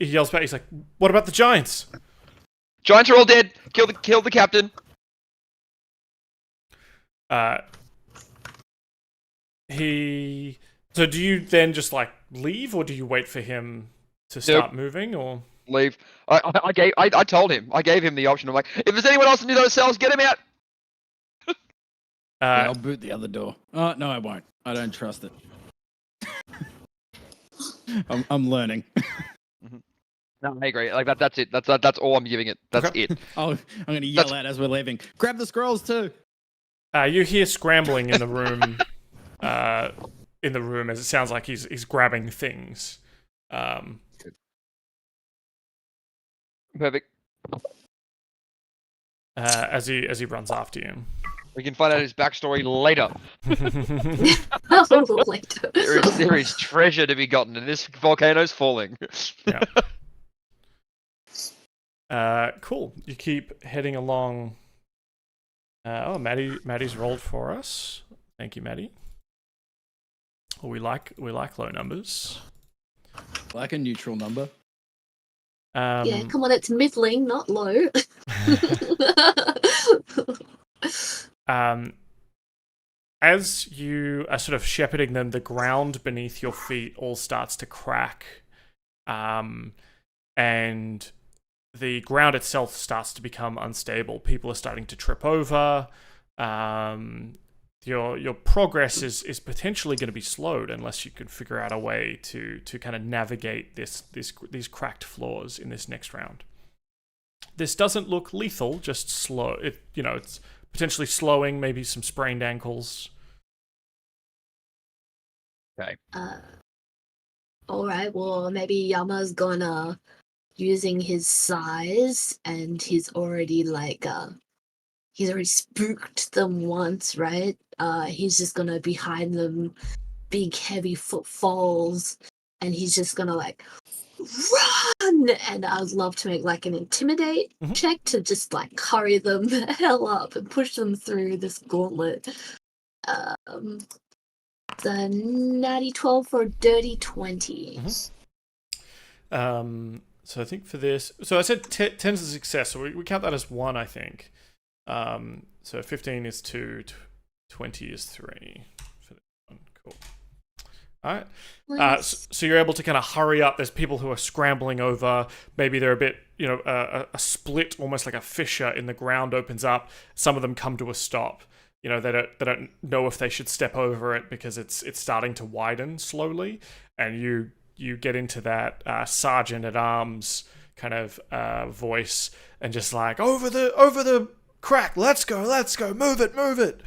yells back, he's like, what about the giants? Giants are all dead. Kill the captain. So do you then just like leave, or do you wait for him to start moving, or leave? I told him. I gave him the option. I'm like, if there's anyone else in those cells, get him out. I'll boot the other door. Oh no, I won't. I don't trust it. I'm learning. No, I agree. Like that's it. That's all I'm giving it. That's it. I'm going to yell out as we're leaving. Grab the scrolls too. You hear scrambling in the room. As it sounds like he's grabbing things. Perfect. as he runs after you. We can find out his backstory later. Later. There is treasure to be gotten, and this volcano's falling. Yeah. Cool. You keep heading along. Maddie's rolled for us. Thank you, Maddie. Well, we like low numbers. Like a neutral number. Yeah, come on, it's middling, not low. As you are sort of shepherding them, the ground beneath your feet all starts to crack, and the ground itself starts to become unstable. People are starting to trip over. Your progress is potentially going to be slowed unless you can figure out a way to kind of navigate these cracked floors in this next round. This doesn't look lethal, just slow. It's potentially slowing, maybe some sprained ankles. Okay. All right. Well, maybe Yama's gonna using his size, and he's already spooked them once, right? He's just gonna behind them, big heavy footfalls, and he's just gonna run. And I'd love to make an intimidate check to just hurry them the hell up and push them through this gauntlet. The natty 12 for a dirty 20. So I think for this, so I said 10's a success, so we count that as 1, I think. So 15 is 2, 20 is 3 for this one. Cool. All right. Nice. So you're able to kind of hurry up. There's people who are scrambling over. Maybe they're a bit, a split, almost like a fissure in the ground opens up. Some of them come to a stop. They don't know if they should step over it because it's starting to widen slowly, and you get into that sergeant at arms kind of voice and just over the crack, let's go, move it,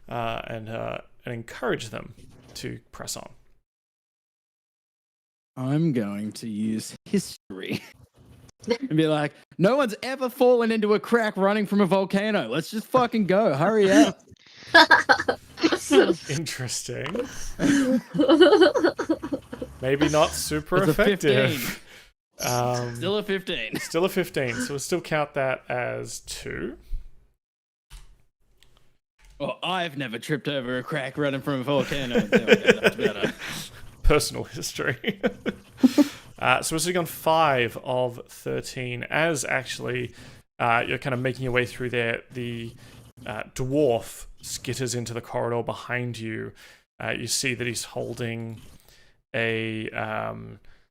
and encourage them to press on. I'm going to use history and be like, no one's ever fallen into a crack running from a volcano. Let's just fucking go. Hurry up. Interesting. Maybe not super It's a effective. 15. Still a 15. Still a 15, so we'll still count that as 2. Well, I've never tripped over a crack running from a volcano. There we go, that's better. Personal history. So we're sitting on 5 of 13. As actually you're kind of making your way through there, the dwarf skitters into the corridor behind you. You see that he's holding a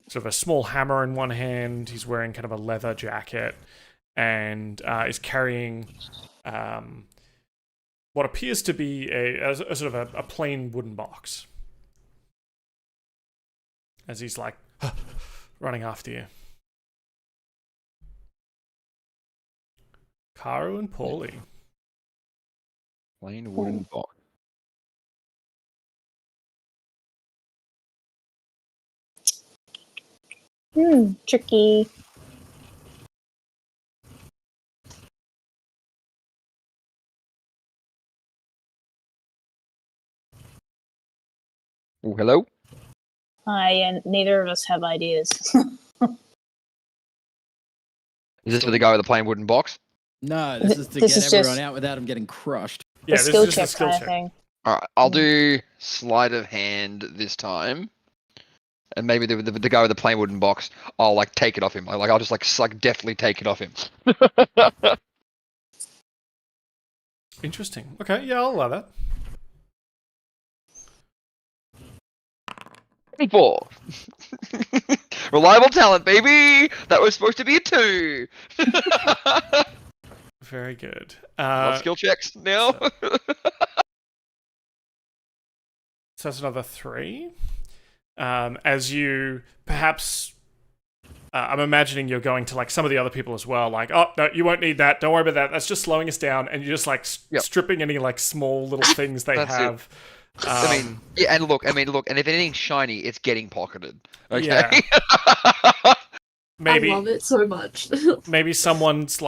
sort of a small hammer in one hand. He's wearing kind of a leather jacket and is carrying what appears to be a sort of a plain wooden box. As he's running after you. Karu and Paulie. Plain wooden box. Tricky. Oh, hello? Hi, and neither of us have ideas. Is this for the guy with the plain wooden box? No, this is to This get is everyone just- out without them getting crushed. Yeah, a this skill is just a check skill kind of check. thing. Alright, I'll do sleight of hand this time. And maybe the guy with the plain wooden box, I'll take it off him. I'll just definitely take it off him. Interesting. Okay, yeah, I'll allow that. 24. Reliable talent, baby! That was supposed to be a 2. Very good. Skill checks now. So that's another 3. As you perhaps, I'm imagining you're going to some of the other people as well. Oh no, you won't need that. Don't worry about that. That's just slowing us down. And you're just Yep. stripping any small little things they That's it. have. Yeah, and look, and if anything's shiny, it's getting pocketed. Okay. Yeah. Maybe I love it so much. maybe someone's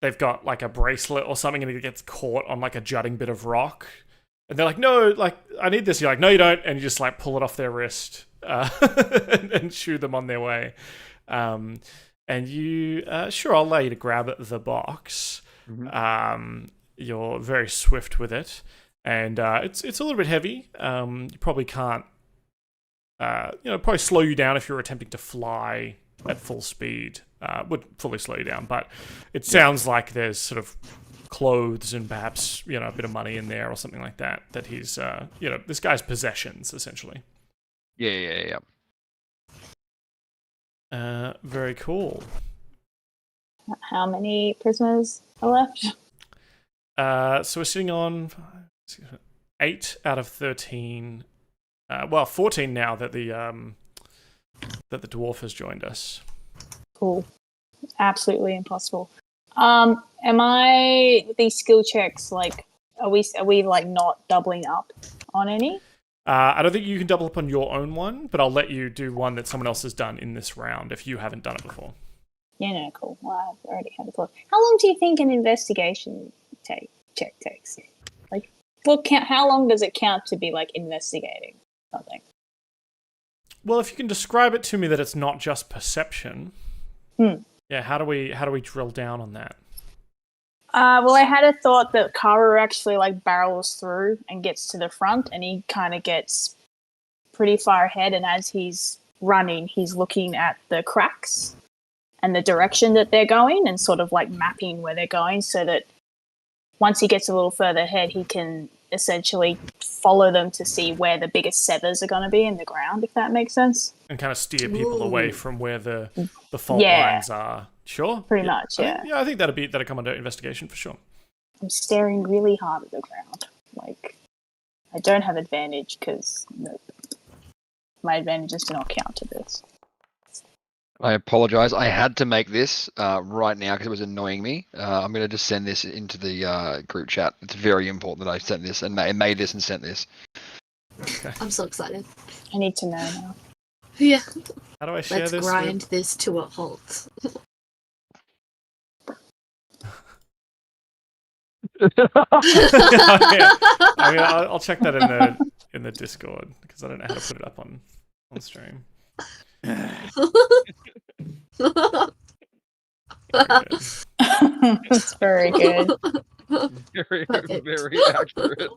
they've got like a bracelet or something, and it gets caught on like a jutting bit of rock. And they're like, no, like, I need this. You're like, no, you don't. And you just like pull it off their wrist and shoo them on their way. And you, sure, I'll allow you to grab the box. You're very swift with it. And it's a little bit heavy. You probably can't, probably slow you down if you're attempting to fly at full speed. Would fully slow you down. But it sounds like there's sort of clothes and perhaps, a bit of money in there or something like that he's, this guy's possessions, essentially. Yeah. Very cool. How many prisoners are left? So we're sitting on 8 out of 13. 14 now that the dwarf has joined us. Cool. Absolutely impossible. Am I these skill checks like are we like not doubling up on any? I don't think you can double up on your own one, but I'll let you do one that someone else has done in this round if you haven't done it before. Yeah, no, cool. Well, I've already had a thought. How long do you think an investigation check takes? Like, how long does it count to be like investigating something? Well, if you can describe it to me that it's not just perception. Yeah, how do we drill down on that? Well, I had a thought that Karu actually like barrels through and gets to the front, and he kind of gets pretty far ahead. And as he's running, he's looking at the cracks and the direction that they're going, and sort of like mapping where they're going, so that once he gets a little further ahead, he can essentially follow them to see where the biggest severs are going to be in the ground, if that makes sense. And kind of steer people away from where the fault lines are. Sure. Pretty much, yeah. I think that'd come under investigation for sure. I'm staring really hard at the ground. Like, I don't have advantage because my advantages do not count to this. I apologize. I had to make this right now because it was annoying me. I'm going to just send this into the group chat. It's very important that I sent this and made this and sent this. Okay. I'm so excited. I need to know now. Yeah. How do I share Let's this? grind this to a halt. I'll check that in the Discord because I don't know how to put it up on stream. That's very good. Very accurate.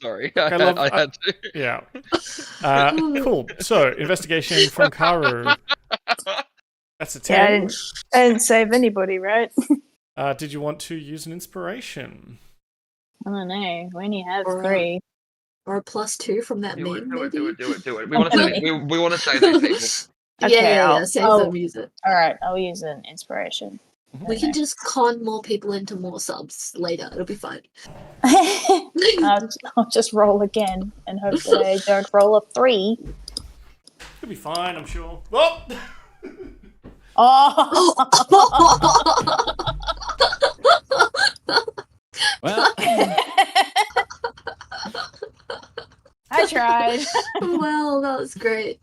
Sorry, I had to. Yeah. Cool. So, investigation from Karu. That's a 10. Yeah, I didn't save anybody, right? Did you want to use an inspiration? I don't know. We only have Or, 3. Or a +2 from that Do meme, it. maybe? We want to say we want to say these people. Okay, yeah. Save them, use it. Alright, I'll use an inspiration. We can just con more people into more subs later. It'll be fine. I'll just roll again and hope that I don't roll a 3. You'll be fine, I'm sure. Oh! Oh! Well, I tried. Well, that was great.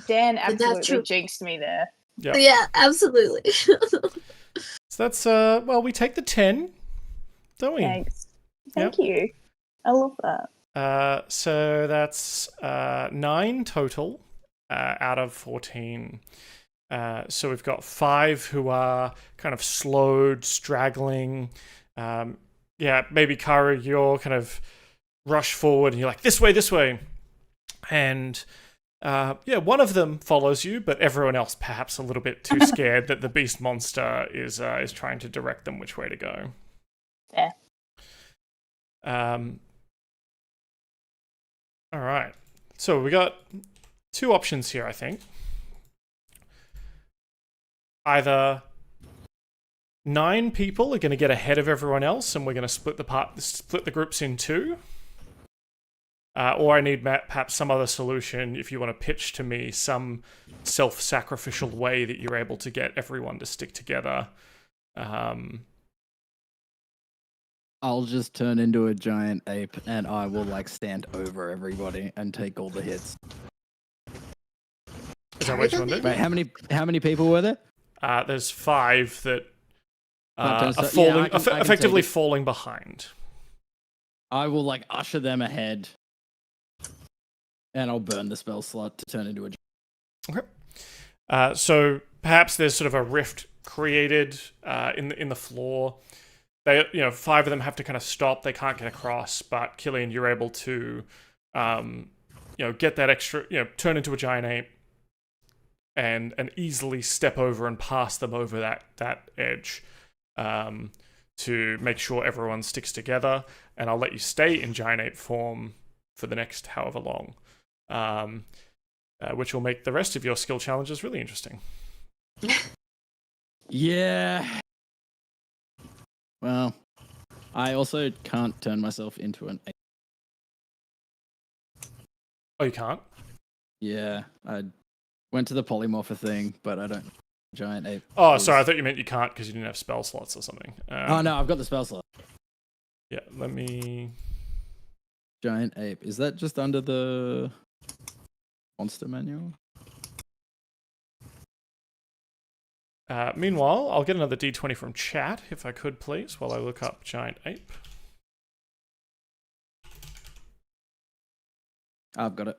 Dan that's absolutely true. jinxed me there. Yeah. Yeah, absolutely. So that's, we take the 10, don't we? Thanks. Thank you. I love that. So that's 9 total out of 14. So we've got 5 who are kind of slowed, straggling. Maybe Karu, you're kind of rush forward and you're like, this way. And one of them follows you, but everyone else perhaps a little bit too scared that the beast monster is trying to direct them which way to go. Yeah. All right. So we got 2 options here, I think. Either 9 people are going to get ahead of everyone else, and we're going to split the groups in 2. Or I need perhaps some other solution if you want to pitch to me some self-sacrificial way that you're able to get everyone to stick together. I'll just turn into a giant ape and I will stand over everybody and take all the hits. Is that what you want to do? Wait, how many people were there? There's 5 that are so- yeah, falling, I can effectively take it. falling behind. I will like usher them ahead, and I'll burn the spell slot to turn into a. So perhaps there's sort of a rift created in the floor. They, 5 of them have to kind of stop. They can't get across, but Killian, you're able to, get that extra, turn into a giant ape, and easily step over and pass them over that edge, to make sure everyone sticks together. And I'll let you stay in giant ape form for the next however long, which will make the rest of your skill challenges really interesting. Yeah. Well, I also can't turn myself into an ape. Oh, you can't? Yeah, I went to the polymorpher thing, but I don't. Giant ape. Oh, sorry, I thought you meant you can't because you didn't have spell slots or something. Oh no, I've got the spell slot. Yeah, let me... Giant ape. Is that just under the monster manual? Meanwhile, I'll get another d20 from chat, if I could, please, while I look up giant ape. I've got it.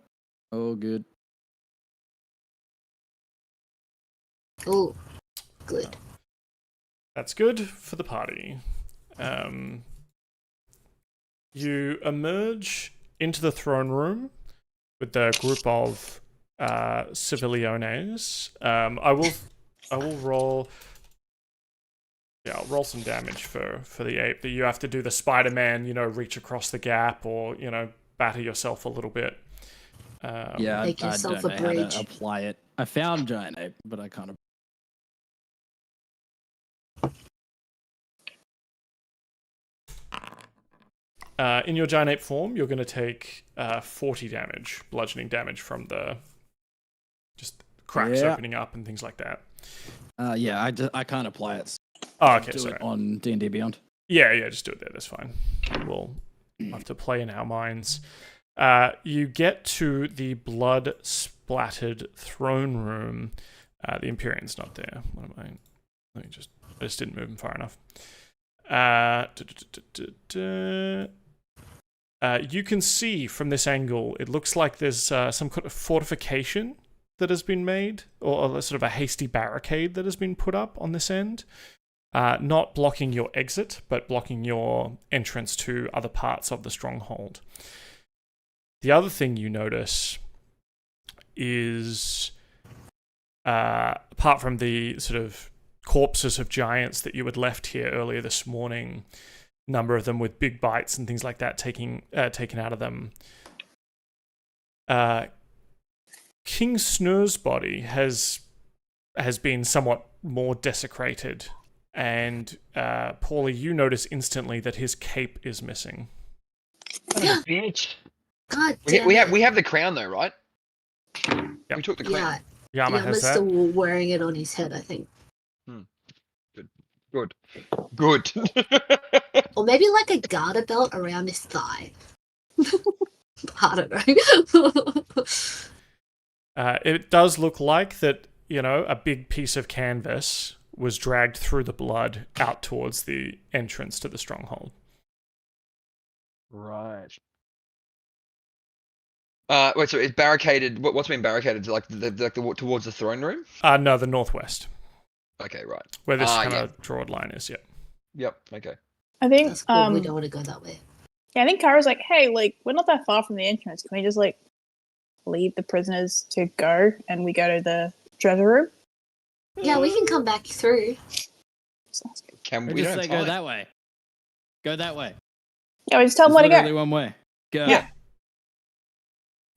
Oh, good. Oh, good. That's good for the party. You emerge into the throne room with the group of civilianes. I will roll. Yeah, I'll roll some damage for the ape. That you have to do the Spider-Man, reach across the gap, or batter yourself a little bit. Yeah, Make I yourself don't a know how bridge. to apply it. I found giant ape, but I can't. In your giant ape form, you're going to take 40 damage, bludgeoning damage from the just cracks opening up and things like that. Yeah, I can't apply it. Oh, okay, Do sorry. it on D&D Beyond. Yeah, just do it there. That's fine. We'll have to play in our minds. You get to the blood-splattered throne room. The Empyrean's not there. What am I? I just didn't move him far enough. You can see from this angle, it looks like there's some kind of fortification that has been made, or sort of a hasty barricade that has been put up on this end. Not blocking your exit, but blocking your entrance to other parts of the stronghold. The other thing you notice is, apart from the sort of corpses of giants that you had left here earlier this morning, a number of them with big bites and things like that taken out of them, King Snur's body has been somewhat more desecrated. And Paulie, you notice instantly that his cape is missing. Bitch. God We, damn we it. have we have the crown though, right? Yep. We took the crown. Yeah, Yama has Yama's that. still wearing it on his head, I think. Good. Or maybe like a garter belt around his thigh. I don't know. It does look like that, a big piece of canvas was dragged through the blood out towards the entrance to the stronghold. Right. Wait, so it's barricaded. What's been barricaded? Like the towards the throne room? No, the northwest, Okay, right. where this kind yeah. of drawed line is. Yeah. Yep. Okay. I think That's cool. We don't want to go that way. yeah, I think Kara's like, hey, we're not that far from the entrance. Can we just leave the prisoners to go and we go to the treasure room? Yeah, we can come back through. Sounds good. Can Or we just don't say have go time. that way. Go that way. Yeah, we just tell them There's where to literally go. one way. Go. Yeah.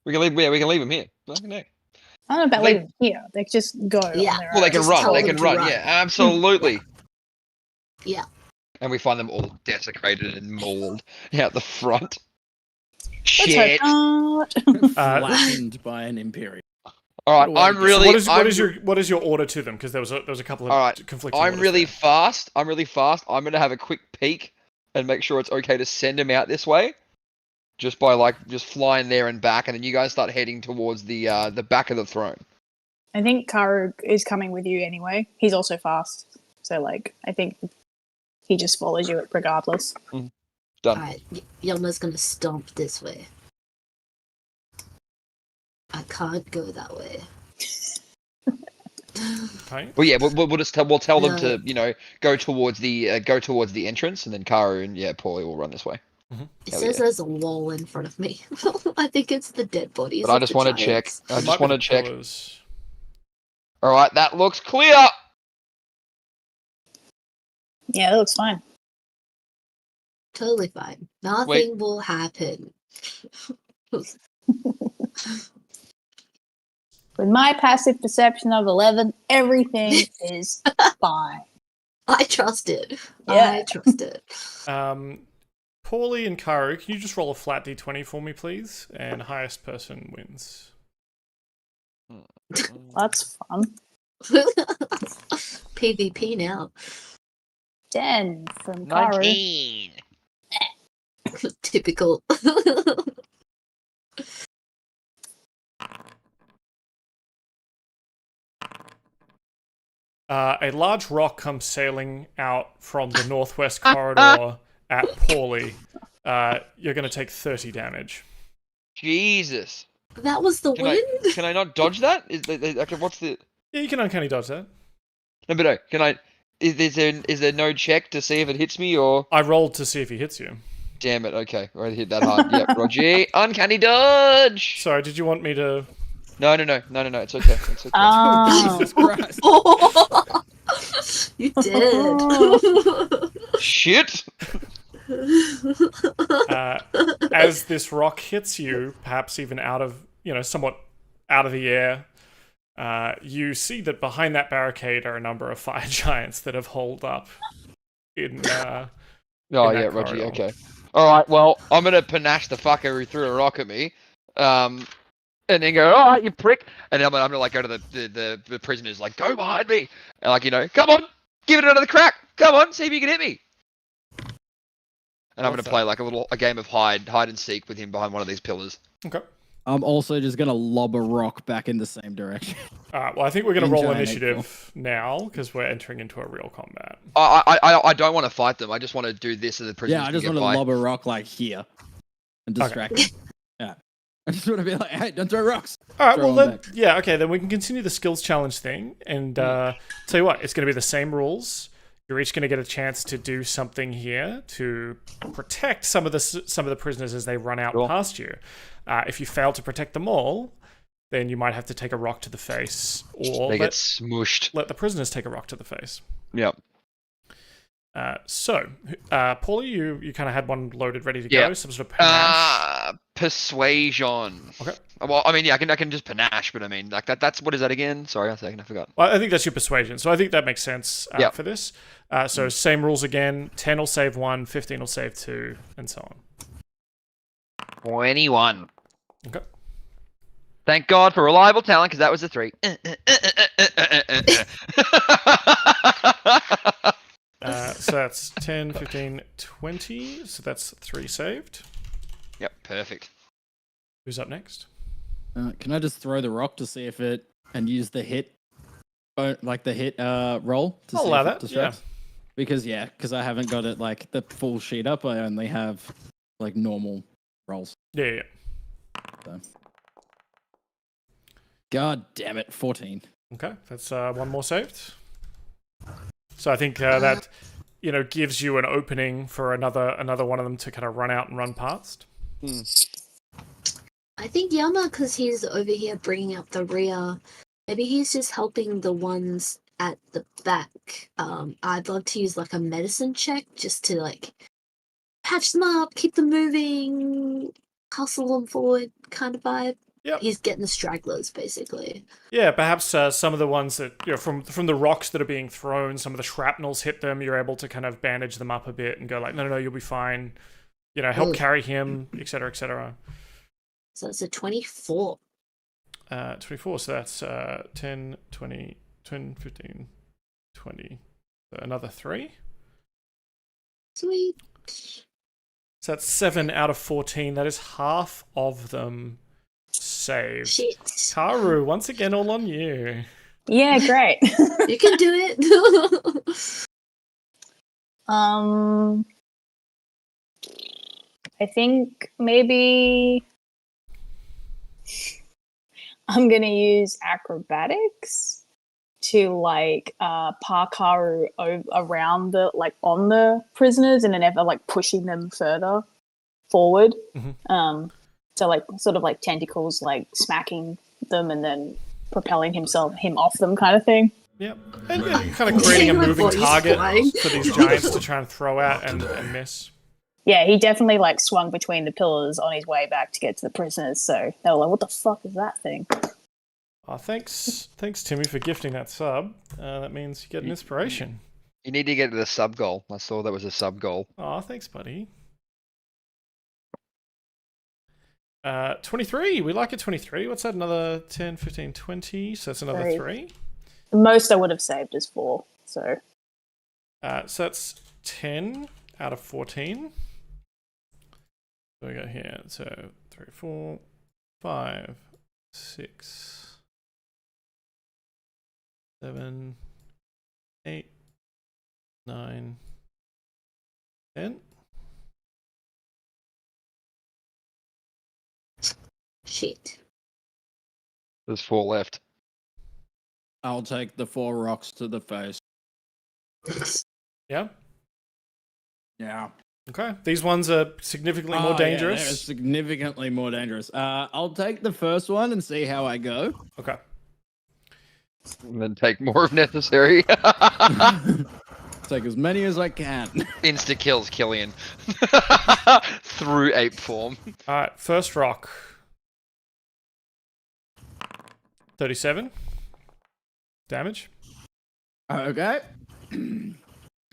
We can leave. Yeah, we can leave him here. Fucking heck. I don't know about They- leaving here. They can just go Yeah. on their Well, they own. can Just run. tell They them can to run. run. Yeah, absolutely. Yeah. And we find them all desecrated and mauled out the front. Let's Shit. hope not. Flattened by an Imperial. All right, What do I I'm do? really. So what is your order to them? Because there was a couple of All right, conflicting. I'm orders really there. fast. I'm gonna have a quick peek and make sure it's okay to send him out this way, just by just flying there and back, and then you guys start heading towards the back of the throne. I think Karu is coming with you anyway. He's also fast. So, like, I think he just follows you regardless. Done. Alright, Yelma's gonna stomp this way. I can't go that way. Okay. Well, yeah, we'll just we'll tell them No. to go towards the entrance, and then Karu and Paulie will run this way. It Hell says yeah. there's a wall in front of me. I think it's the dead bodies. But I of just the want to check. giants. I It might just be want the to check. pillars. All right, that looks clear. Yeah, it looks fine. Totally fine. Nothing will happen. With my passive perception of 11, everything is fine. I trust it. Yeah. I trust it. Paulie and Karu, can you just roll a flat d20 for me, please? And highest person wins. That's fun. PvP now. 10 from Karu. 19. Typical. A large rock comes sailing out from the northwest corridor at Paulie. You're going to take 30 damage. Jesus. That was the Can win? Can I not dodge that? Okay, what's the? Yeah, you can uncanny dodge that. No, but no. Can I? Is there no check to see if it hits me or? I rolled to see if he hits you. Damn it. Okay, I hit that hard. Yep, Roger. Uncanny dodge. Sorry, did you want me to... No. It's okay. It's okay. Jesus Christ. You did. Shit. As this rock hits you, perhaps even out of, somewhat out of the air, you see that behind that barricade are a number of fire giants that have holed up in Oh in yeah, that Roger. corridor. Okay. All right. Well, I'm gonna panache the fucker who threw a rock at me, and then go, "All right, you prick!" And then I'm gonna like go to the prisoners, like, "Go behind me!" And like, come on, give it another crack. Come on, see if you can hit me. And I'm What's gonna play like a game of hide and seek with him behind one of these pillars. Okay. I'm also just gonna lob a rock back in the same direction. Well, I think we're going to roll Giant initiative now, because we're entering into a real combat. I don't want to fight them. I just want to do this so the prisoners Yeah, I can just get want to by. lob a rock like here and distract them. Yeah, I just want to be like, hey, don't throw rocks. All right, Throw well, them back. yeah, okay, then we can continue the skills challenge thing. And tell you what, it's going to be the same rules. You're each going to get a chance to do something here to protect some of the prisoners as they run out Cool. past you. If you fail to protect them all, then you might have to take a rock to the face, or They get smushed. let the prisoners take a rock to the face. Yep. Paulie, you kind of had one loaded, ready to Yeah. go. Some sort of panache. Persuasion. Okay. Well, I mean, yeah, I can just panache, but I mean, like that's what is that again? Sorry, a second, I forgot. Well, I think that's your persuasion, so I think that makes sense Yep. for this. So same rules again. 10 will save 1, 15 will save 2, and so on. 21. Okay. Thank God for reliable talent, because that was a 3. So that's 10, 15, 20. So that's 3 saved. Yep, perfect. Who's up next? Can I just throw the rock to see if it and use the hit, like the hit roll to I'll see allow if that, it distracts? Because I haven't got it like the full sheet up. I only have like normal rolls. Yeah. So. God damn it, 14. Okay, that's one more saved. So I think that gives you an opening for another one of them to kind of run out and run past. I think Yama, because he's over here bringing up the rear, maybe he's just helping the ones at the back. I'd love to use like a medicine check just to like patch them up, keep them moving, hustle them forward kind of vibe. Yep. He's getting the stragglers basically. Yeah, perhaps some of the ones that from the rocks that are being thrown, some of the shrapnels hit them. You're able to kind of bandage them up a bit and go like, no, you'll be fine. Help carry him, etc., etc. So it's a 24. 24. So that's 10, 20, 10, 15, 20. So another 3. Sweet. So that's 7 out of 14. That is half of them saved. Shit. Karu, once again, all on you. Yeah, great. You can do it. I think maybe I'm gonna use acrobatics to like parkour around the on the prisoners in an effort like pushing them further forward. Mhm. So like sort of like tentacles like smacking them and then propelling him off them kind of thing. Yep. And yeah, kind of creating a My moving body's target flying. for these giants to try and throw out and miss. Yeah, he definitely like swung between the pillars on his way back to get to the prisoners. So they were like, "What the fuck is that thing?" Oh, thanks, Timmy, for gifting that sub. That means you get an inspiration. You need to get to the sub goal. I saw that was a sub goal. Oh, thanks, buddy. 23. We like a 23. What's that? Another 10, 15, 20. So that's another 3. The most I would have saved is 4. So that's 10 out of 14. So we got here. So 3, 4, 5, 6, 7, 8, 9, 10. Shit. There's 4 left. I'll take the 4 rocks to the face. Yeah. Yeah. Okay. These ones are significantly more Yeah, they're dangerous. significantly more dangerous. I'll take the first one and see how I go. Okay. And then take more if necessary. Take as many as I can. Insta kills Killian. Through ape form. Alright, first rock. 37 damage. Okay.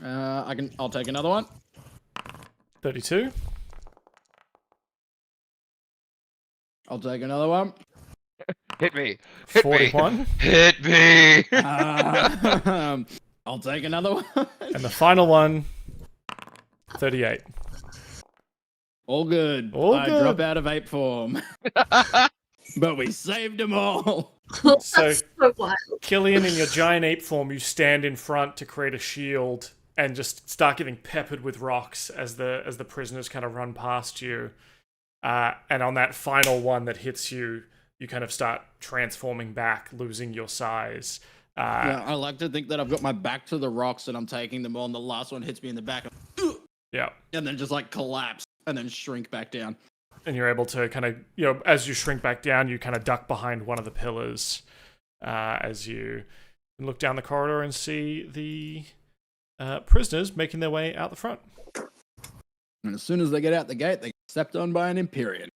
I'll take another one. 32. I'll take another one. Hit me. Hit 41. me. Hit me. I'll take another one. And the final one, 38. All good. All I good. drop out of ape form. But we saved them all. So, That's so wild. Killian, in your giant ape form, you stand in front to create a shield and just start getting peppered with rocks as the prisoners kind of run past you. And on that final one that hits you, you kind of start transforming back, losing your size. Yeah, I like to think that I've got my back to the rocks and I'm taking them on. The last one hits me in the back. Yeah. And then just like collapse and then shrink back down. And you're able to kind of, as you shrink back down, you kind of duck behind one of the pillars as you look down the corridor and see the prisoners making their way out the front. And as soon as they get out the gate, they get stepped on by an Empyrean.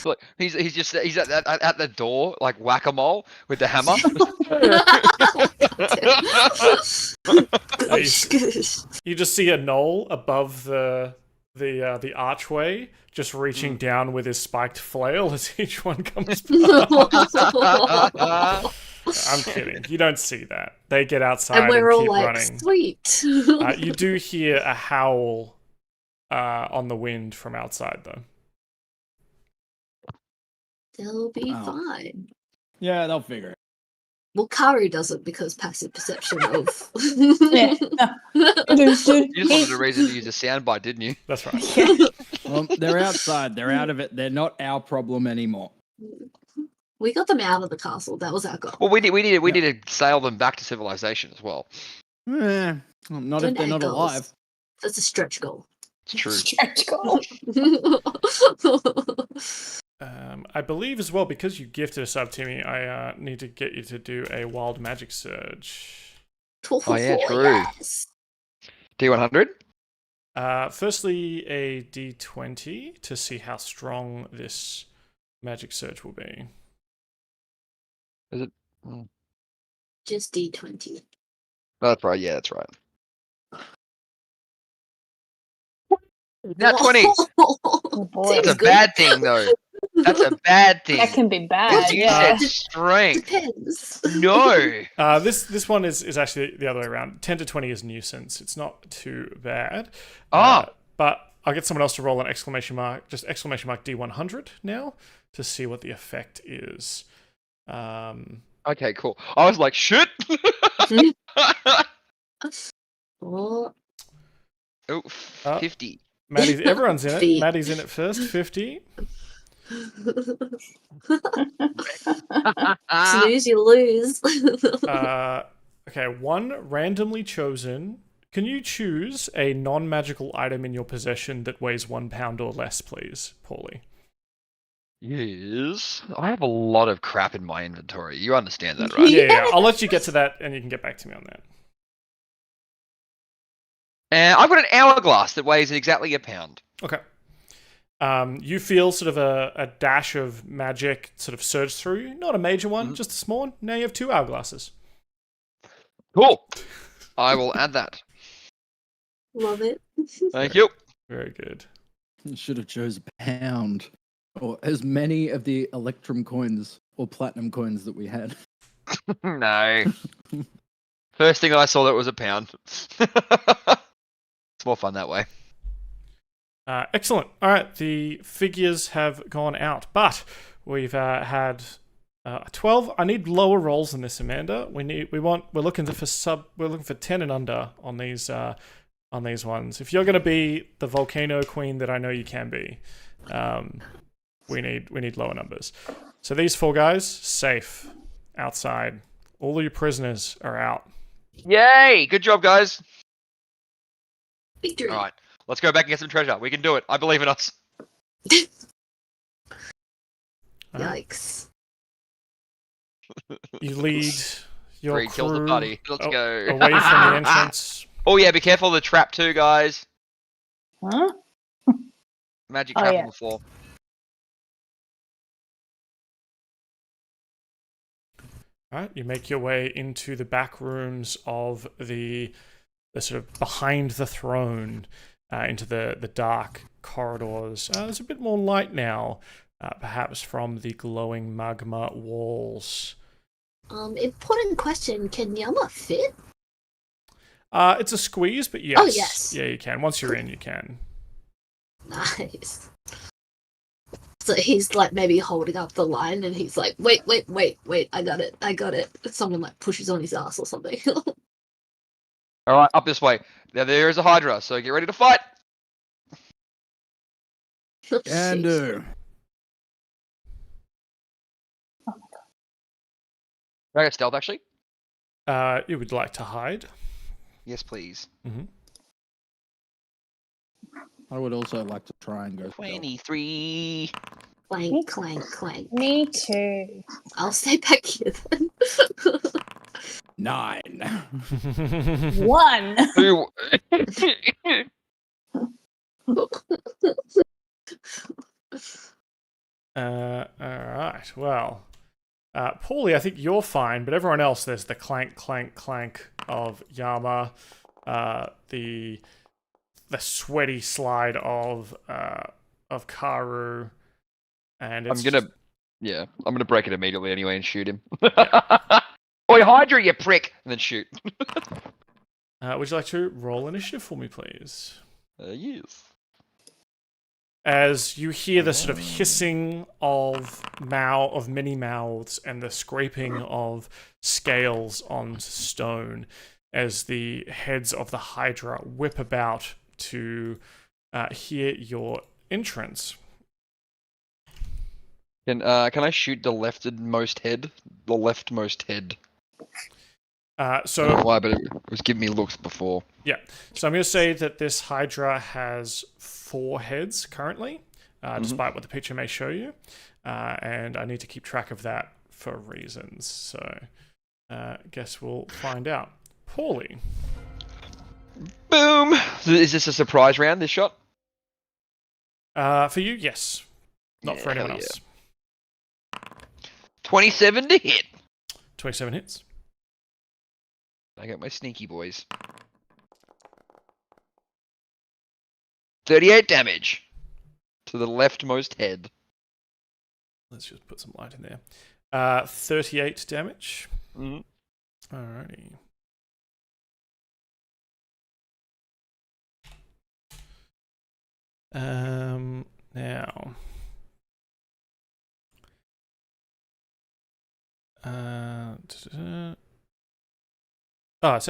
Look, he's at the door like whack-a-mole with the hammer. You just see a knoll above the archway, just reaching down with his spiked flail as each one comes past. I'm kidding. You don't see that. They get outside And we're all keep like, running. sweet. You do hear a howl on the wind from outside, though. They'll be Oh. fine. Yeah, they'll figure it. Well, Karu doesn't because passive perception of. Yeah. You just wanted a reason to use a soundbite, didn't you? That's right. Yeah. Well, they're outside. They're out of it. They're not our problem anymore. We got them out of the castle. That was our goal. Well, we need to sail them back to civilization as well. Eh, not if they're not Goals. alive. That's a stretch goal. It's true. Stretch goal. I believe as well, because you gifted us up, Timmy, I need to get you to do a wild magic surge. Oh, yeah, true. Yes. D100? Firstly, a d20 to see how strong this magic surge will be. Is it? Oh, Just D20. that's right. Yeah, that's right. Not 20. Oh boy. That's a Good. bad thing, though. That's a bad thing. That can be bad. You Yeah. said strength. Depends. No. This one is actually the other way around. 10 to 20 is nuisance. It's not too bad. Ah. But I'll get someone else to roll an exclamation mark, just exclamation mark D100 now to see what the effect is. Okay, cool. I was like, shit. Oh, Oh, 50. Maddie's, everyone's in it. Feet. Maddie's in it first, 50. Snooze, you lose. Okay, one randomly chosen. Can you choose a non-magical item in your possession that weighs 1 pound or less, please, Paulie? Yes. I have a lot of crap in my inventory. You understand that, right? Yeah. I'll let you get to that, and you can get back to me on that. And I've got an hourglass that weighs exactly 1 pound. Okay. You feel sort of a dash of magic sort of surge through you. Not a major one, just a small one. Now you have 2 hourglasses. Cool. I will add that. Love it. Thank you. Very good. You should have chose a pound. Or as many of the Electrum coins or Platinum coins that we had. No. First thing I saw that was 1 pound. It's more fun that way. Excellent. All right, the figures have gone out, but we've had 12. I need lower rolls than this, Amanda. We're looking for 10 and under on these ones. If you're going to be the volcano queen that I know you can be, we need lower numbers. So these 4 guys, safe outside. All of your prisoners are out. Yay! Good job, guys. Victory. All right, let's go back and get some treasure. We can do it. I believe in us. Yikes. You lead your Three kills the crew party. Let's go. away from the entrance. Oh yeah, be careful of the trap too, guys. Huh? Magic Oh, trap yeah. on the floor. All right, you make your way into the back rooms of the sort of behind the throne, into the dark corridors. There's a bit more light now, perhaps from the glowing magma walls. Important question. Can Yama fit? It's a squeeze, but yes. Oh, yes. Yeah, you can. Once you're in, you can. Nice. So he's like maybe holding up the line and he's like, wait, I got it. Someone like pushes on his ass or something. All right, up this way. There is a Hydra, so get ready to fight. Can do. Oh my god. Can I get stealth, actually? You would like to hide? Yes, please. Mm-hmm. I would also like to try and go for 23. Clank, clank, clank. Me too. I'll stay back here then. 9. 1. Who- All right. Well, Paulie, I think you're fine, but everyone else, there's the clank, clank, clank of Yama, the sweaty slide of Karu, and it's I'm gonna break it immediately anyway and shoot him. Oi, Hydra, you prick! And then shoot. would you like to roll initiative for me, please? Yes. As you hear the sort of hissing of many mouths and the scraping of scales on stone as the heads of the Hydra whip about to hear your entrance. Can I shoot the leftmost head? The leftmost head. I don't know why, but it was giving me looks before. Yeah, so I'm going to say that this Hydra has 4 heads currently, despite what the picture may show you, and I need to keep track of that for reasons, so I guess we'll find out. Paulie. Boom! So is this a surprise round, this shot? For you, yes. Not for anyone hell else. 27 to hit. 27 hits. I got my sneaky boys. 38 damage to the leftmost head. Let's just put some light in there. 38 damage. Mhm. Alrighty. Now.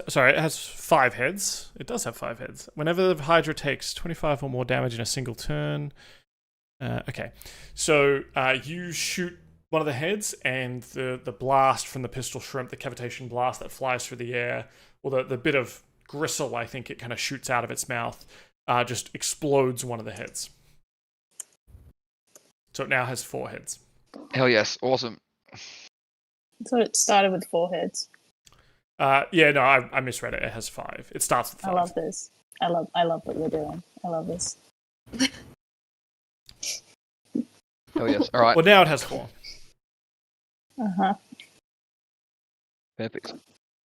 Sorry, it has 5 heads. It does have 5 heads. Whenever the Hydra takes 25 or more damage in a single turn. Okay, so you shoot one of the heads, and the blast from the pistol shrimp, the cavitation blast that flies through the air, or the bit of gristle, I think it kind of shoots out of its mouth, just explodes one of the heads. So it now has 4 heads. Hell yes, awesome. I thought it started with 4 heads. Yeah, no, I misread it. It has 5. It starts with 5. I love this. I love what we're doing. I love this. Hell yes. All right. Well, now it has 4. Uh-huh. Perfect.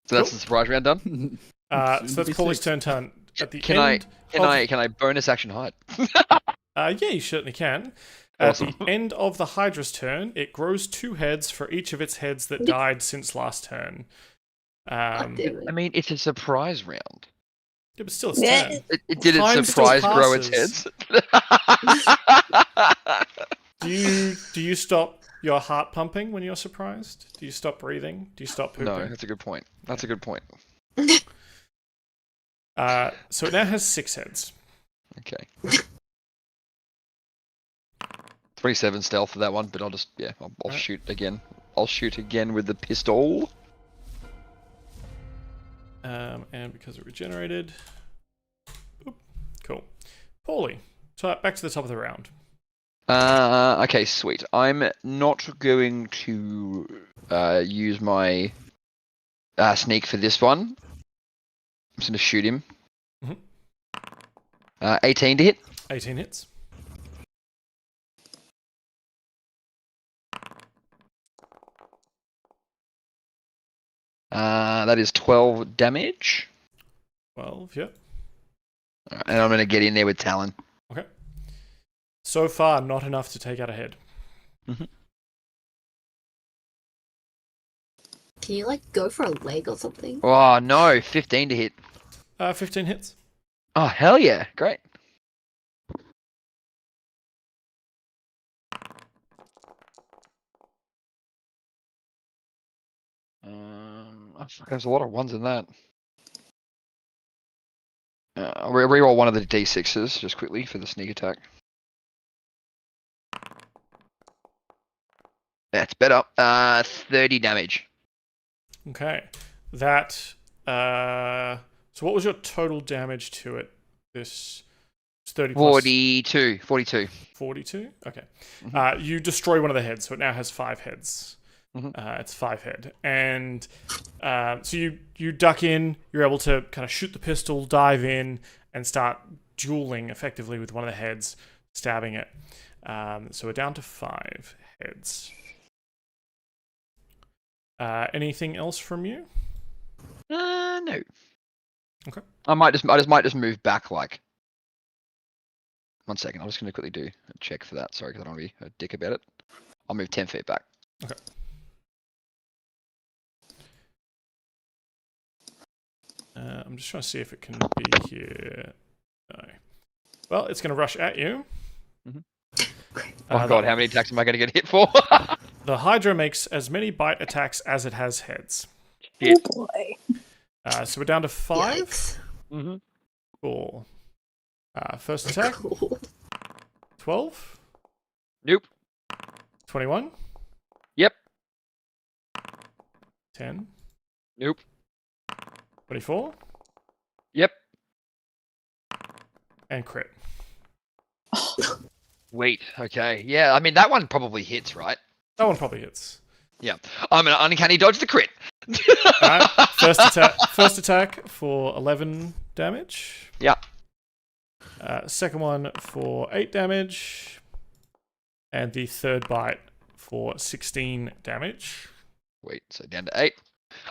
So that's the surprise round done. Soon So to that's be Paulie's 6. turn. At the Can end I bonus action hide? Yeah, you certainly can. Awesome. At the end of the Hydra's turn, it grows 2 heads for each of its heads that died since last turn. God damn it. I mean, it's a surprise round. Yeah, but still, it's Yeah. turn. It did Time its still surprise grow its passes. heads. Do you stop your heart pumping when you're surprised? Do you stop breathing? Do you stop pooping? No, that's a good point. That's a good point. So it now has 6 heads. Okay. 27 stealth for that one, but I'll just I'll Alright. shoot again. I'll shoot again with the pistol. And because it regenerated. Boop. Cool. Paulie, so back to the top of the round. Okay, sweet. I'm not going to use my sneak for this one. I'm just going to shoot him. Mhm. 18 to hit. 18 hits. That is 12 damage. 12, yep. And I'm going to get in there with Talon. Okay. So far, not enough to take out a head. Can you like go for a leg or something? Oh, no. 15 to hit. 15 hits. Oh, hell yeah. Great. There's a lot of ones in that. I'll reroll one of the d6s just quickly for the sneak attack. That's better. 30 damage. Okay. That. So what was your total damage to it? This 30 plus 42. 42? Okay. Mhm. You destroy one of the heads, so it now has 5 heads. Mhm. It's 5 head. And so you duck in, you're able to kind of shoot the pistol, dive in, and start dueling effectively with one of the heads, stabbing it. So we're down to 5 heads. Anything else from you? No. Okay. I might just move back like. 1 second. I'm just going to quickly do a check for that. Sorry, because I don't want to be a dick about it. I'll move 10 feet back. Okay. I'm just trying to see if it can be here. No. Well, it's going to rush at you. Oh god, how many attacks am I going to get hit for? The Hydra makes as many bite attacks as it has heads. Shit. Oh boy. So we're down to 5. Yikes. Mm-hmm. Cool. First attack, Cool. 12. Nope. 21. Yep. 10. Nope. 24. Yep. And crit. Wait. Okay. Yeah. I mean, that one probably hits, right? That one probably hits. Yeah. I'm gonna uncanny dodge the crit. Alright, first attack for 11 damage. Yeah. Second one for 8 damage. And the third bite for 16 damage. Wait. So down to 8.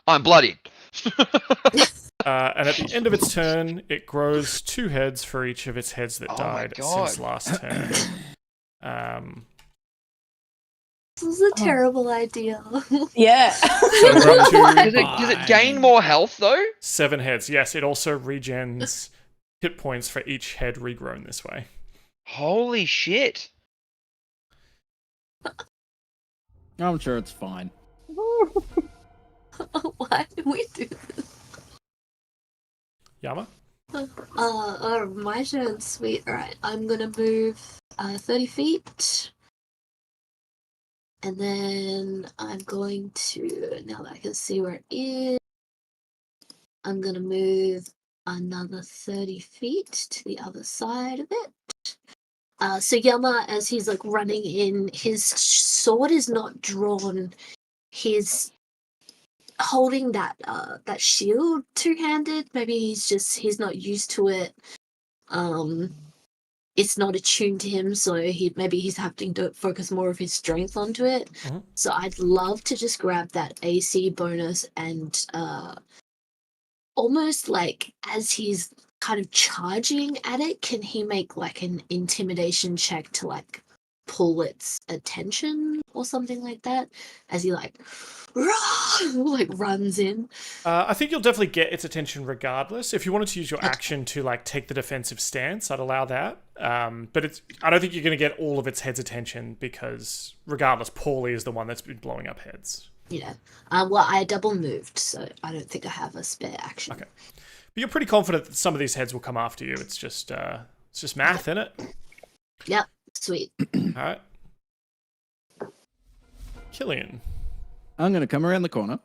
I'm bloodied. And at the end of its turn, it grows 2 heads for each of its heads that Oh my died God. since last turn. This is a terrible idea. Yeah. So we're up to Does it gain more health though? 7 heads. Yes, it also regens hit points for each head regrown this way. Holy shit! I'm sure it's fine. Why did we do this? Yama? My turn, sweet. Alright, I'm gonna move 30 feet. And then I'm going to, now that I can see where it is, I'm gonna move another 30 feet to the other side of it. So Yama, as he's like running in, his sword is not drawn. He's holding that shield two-handed. Maybe he's not used to it. It's not attuned to him, so he's having to focus more of his strength onto it. Mhm. So I'd love to just grab that AC bonus and almost like as he's kind of charging at it, can he make like an intimidation check to like pull its attention or something like that as he like runs in? I think you'll definitely get its attention regardless. If you wanted to use your action to like take the defensive stance, I'd allow that. But I don't think you're going to get all of its head's attention because regardless, Paulie is the one that's been blowing up heads. Yeah. Well, I double moved, so I don't think I have a spare action. Okay. But you're pretty confident that some of these heads will come after you. It's just math, isn't it? Yep. Sweet. All right. Killian. I'm going to come around the corner.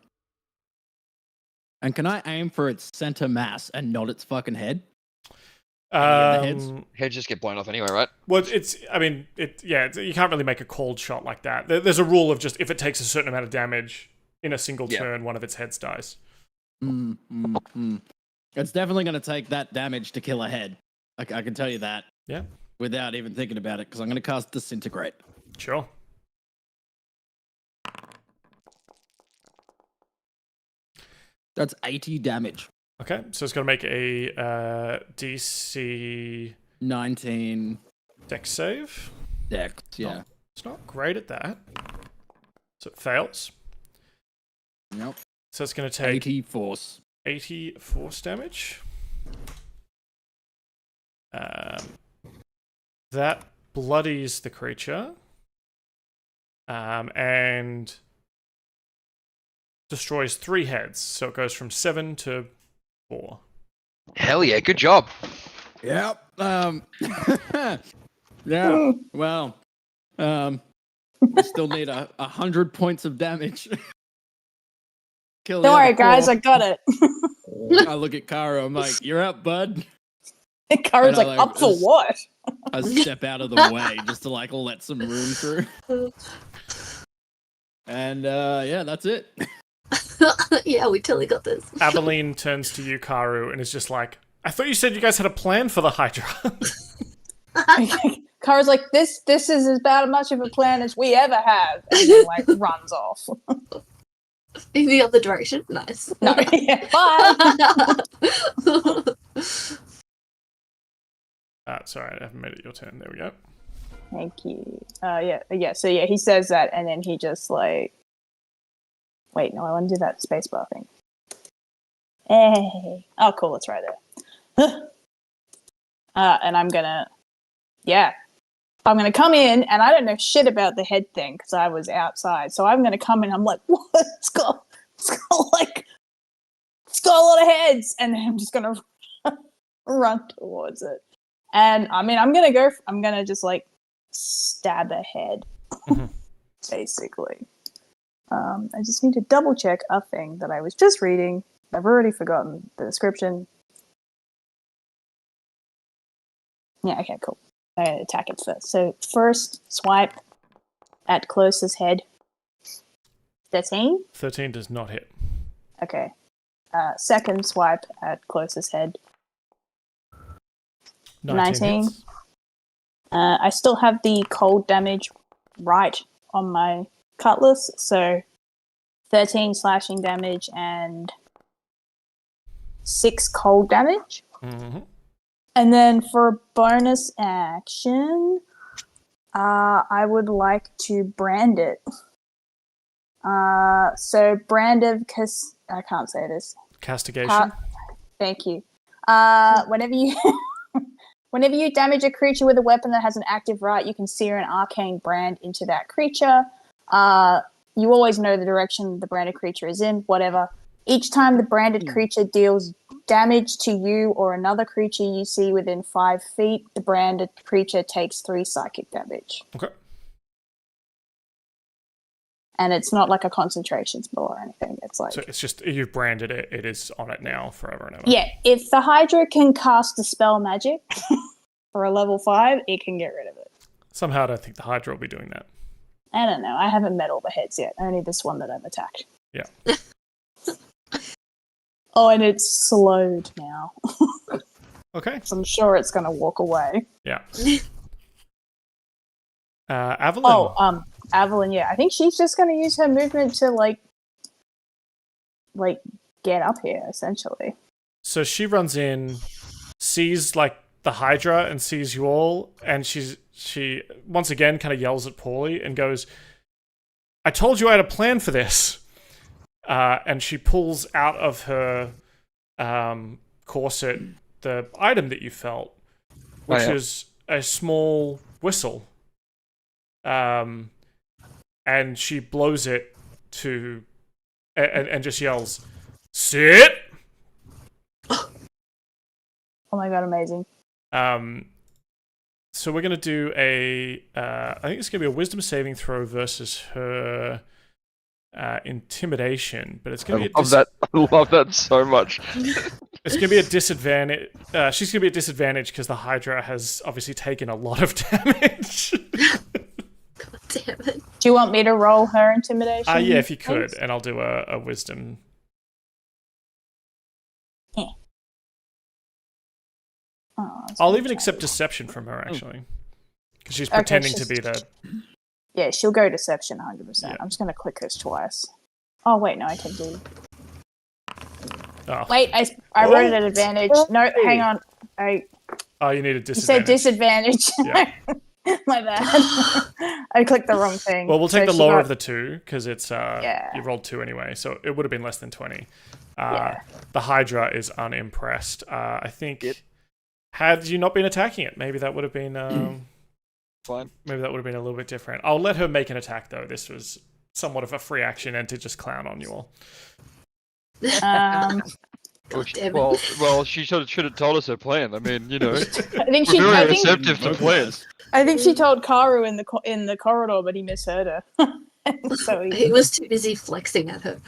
And can I aim for its center mass and not its fucking head? Any of the heads? Heads just get blown off anyway, right? Well, you can't really make a cold shot like that. There's a rule of just if it takes a certain amount of damage in a single turn, one of its heads dies. It's definitely going to take that damage to kill a head. I can tell you that. Yeah. Without even thinking about it, because I'm going to cast Disintegrate. Sure. That's 80 damage. Okay, so it's going to make a DC 19 dex save. dex, yeah. It's not great at that. So it fails. Nope. So it's going to take 80 force. 80 force damage. That bloodies the creature. And destroys 3 heads. So it goes from 7 to 4. Hell yeah, good job. Yep. Yeah. Well, we still need 100 points of damage. Kill the Don't other worry, guys, 4. I got it. I look at Karo, I'm like, you're up, bud. Kara's And like, I, up for what? I step out of the way just to like let some room through. And yeah, that's it. Yeah, we totally got this. Aveline turns to you, Karu, and is just like, I thought you said you guys had a plan for the Hydra. Kara's like, this is as bad much of a plan as we ever have, and then like runs off. In the other direction? Nice. No, yeah, bye. Sorry, I haven't made it your turn. There we go. Thank you. Yeah. So yeah, he says that, and then he just like, wait, no, I want to do that spacebar thing. Hey, oh, cool, it's right there. And I'm gonna come in, and I don't know shit about the head thing because I was outside. So I'm gonna come in. I'm like, what? It's got a lot of heads, and then I'm just gonna run towards it. And I mean, I'm gonna just like stab a head, basically. I just need to double check a thing that I was just reading. I've already forgotten the description. Yeah, okay, cool. I attack it first. So first swipe at closest head. 13? 13 does not hit. Okay. Second swipe at closest head. 19. Hits. I still have the cold damage right on my cutlass, so 13 slashing damage and 6 cold damage. Mm-hmm. And then for bonus action, I would like to brand it. So brand of I can't say this. Castigation. Thank you. Whenever you Whenever you damage a creature with a weapon that has an active right, you can sear an arcane brand into that creature. You always know the direction the branded creature is in, whatever. Each time the branded creature deals damage to you or another creature you see within 5 feet, the branded creature takes 3 psychic damage. Okay. And it's not like a concentration spell or anything. It's like... So it's just, you've branded it, it is on it now forever and ever. Yeah, if the Hydra can cast the spell magic for a level 5, it can get rid of it. Somehow I don't think the Hydra will be doing that. I don't know. I haven't met all the heads yet. Only this one that I've attacked. Yeah. Oh, and it's slowed now. Okay. So I'm sure it's going to walk away. Yeah. Avalon. Oh, Avalon, yeah. I think she's just going to use her movement to, like, get up here, essentially. So she runs in, sees, like, the Hydra and sees you all, and she once again kind of yells at Paulie and goes, I told you I had a plan for this. And she pulls out of her corset the item that you felt, which is a small whistle. And she blows it to, and just yells, sit! Oh my god, amazing. So we're going to do I think it's going to be a wisdom saving throw versus her intimidation, but it's going to be I love that so much. It's going to be a disadvantage. She's going to be at disadvantage because the Hydra has obviously taken a lot of damage. God damn it. Do you want me to roll her intimidation? Yeah, if you could, please? and I'll do a wisdom. Yeah. Oh, I'll even accept deception from her, actually. Because she's pretending to be the... Yeah, she'll go deception 100%. Yeah. I'm just going to click this twice. Oh, wait, no, I can do... Oh. Wait, I wrote it at advantage. No, hang on. Oh, you need a You said disadvantage. disadvantage. Yeah. My bad. I clicked the wrong thing. Well, we'll take So the she lower got- of the two, because it's you rolled 2 anyway, so it would have been less than 20. The Hydra is unimpressed. I think, had you not been attacking it, maybe that would have been... Fine. Maybe that would have been a little bit different. I'll let her make an attack, though. This was somewhat of a free action and to just clown on you all. Well, she should have told us her plan. I mean, you know, I think we're she. very I think, receptive to plans. I think she told Karu in the corridor, but he misheard her. So He was too busy flexing at her.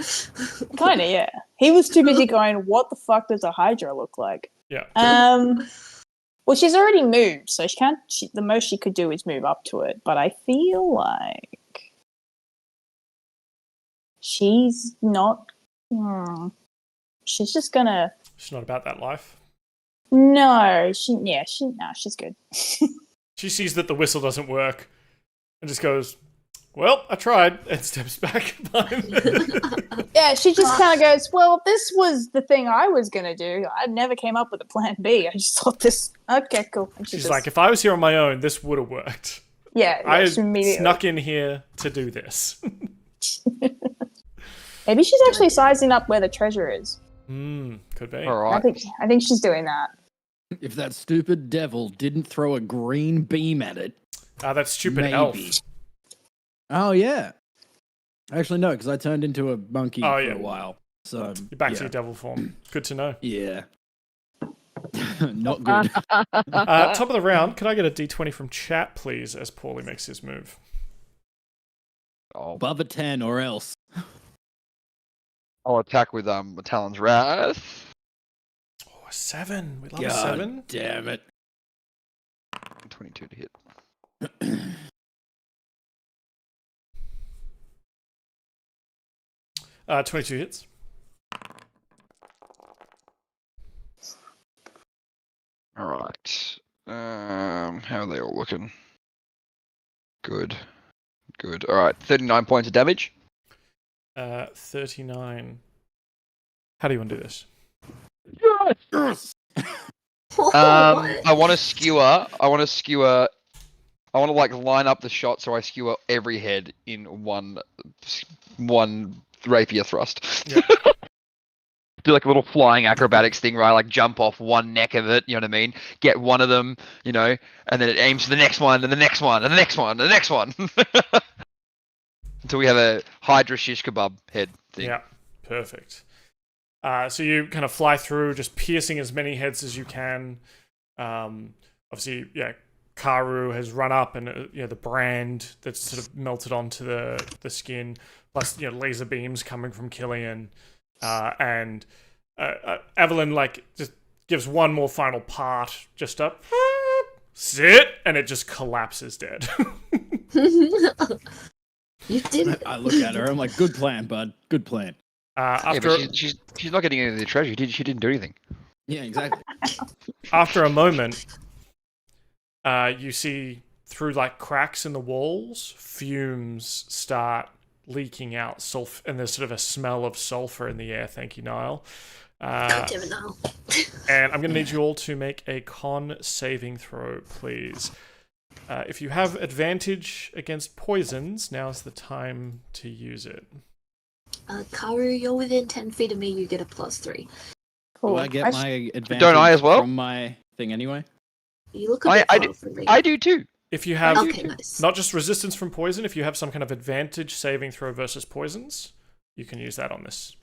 kind of, yeah. He was too busy going, "What the fuck does a Hydra look like?" Yeah. Well, she's already moved, so she can't. The most she could do is move up to it. But I feel like she's not. She's just gonna. She's not about that life. No, she's good. She sees that the whistle doesn't work and just goes, well, I tried, and steps back behind it. Yeah, she just kind of goes, well, this was the thing I was going to do. I never came up with a plan B. I just thought this, okay, cool. And She's like, if I was here on my own, this would have worked. yeah, I she immediately. snuck in here to do this. Maybe she's actually sizing up where the treasure is. Could be. All right. I think she's doing that. If that stupid devil didn't throw a green beam at it. That stupid maybe. elf. Oh, yeah. Actually, no, because I turned into a monkey for a while. So You're back to your devil form. Good to know. Yeah. Not good. Top of the round, can I get a d20 from chat, please, as Paulie makes his move? Above a 10 or else. I'll attack with Talon's Wrath. Oh, a 7. We love God a 7. damn it. 22 to hit. 22 hits. All right. How are they all looking? Good. Good. All right. 39 points of damage. 39. How do you want to do this? Yes! I want to skewer. I want to like line up the shot so I skewer every head in one rapier thrust. Yeah. do like a little flying acrobatics thing, right? Like jump off one neck of it, you know what I mean? Get one of them, you know, and then it aims for the next one, and the next one, and the next one, and the next one. Until we have a Hydra shish kebab head thing. Yeah, perfect. So you kind of fly through, just piercing as many heads as you can. Obviously, yeah, Karu has run up, and the brand that's sort of melted onto the skin, plus laser beams coming from Killian, and Evelyn just gives one more final part, just up, sit, and it just collapses dead. You did it. I look at her. I'm like, good plan, bud. Good plan. After but she's not getting any of the treasure. She didn't do anything. Yeah, exactly. after a moment, you see through cracks in the walls, fumes start leaking out, and there's sort of a smell of sulfur in the air. Thank you, Niall. God damn it, now. And I'm going to need you all to make a con saving throw, please. If you have advantage against poisons, now's the time to use it. Karu, you're within 10 feet of me, you get a +3. Cool. Do I get my advantage Don't I as well? from my thing anyway? You look a bit I far do. from me. I do too. If you have Okay, nice. not just resistance from poison, if you have some kind of advantage saving throw versus poisons, you can use that on this.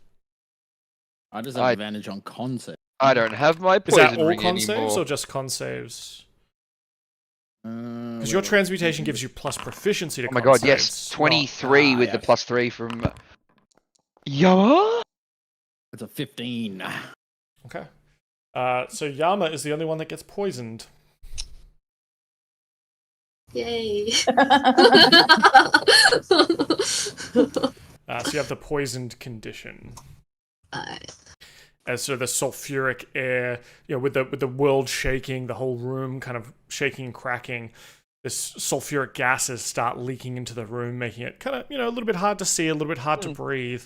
I just have advantage on con save. I don't have my Is poison that all ring con anymore. saves or just con saves? Because your transmutation gives you plus proficiency to Oh my con god, yes. saves, 23 with yeah. the +3 from... Yama? It's a 15. Okay. So Yama is the only one that gets poisoned. Yay. So you have the poisoned condition. As sort of the sulfuric air, with the world shaking, the whole room kind of shaking and cracking, this sulfuric gases start leaking into the room, making it kind of, a little bit hard to see, a little bit hard to breathe.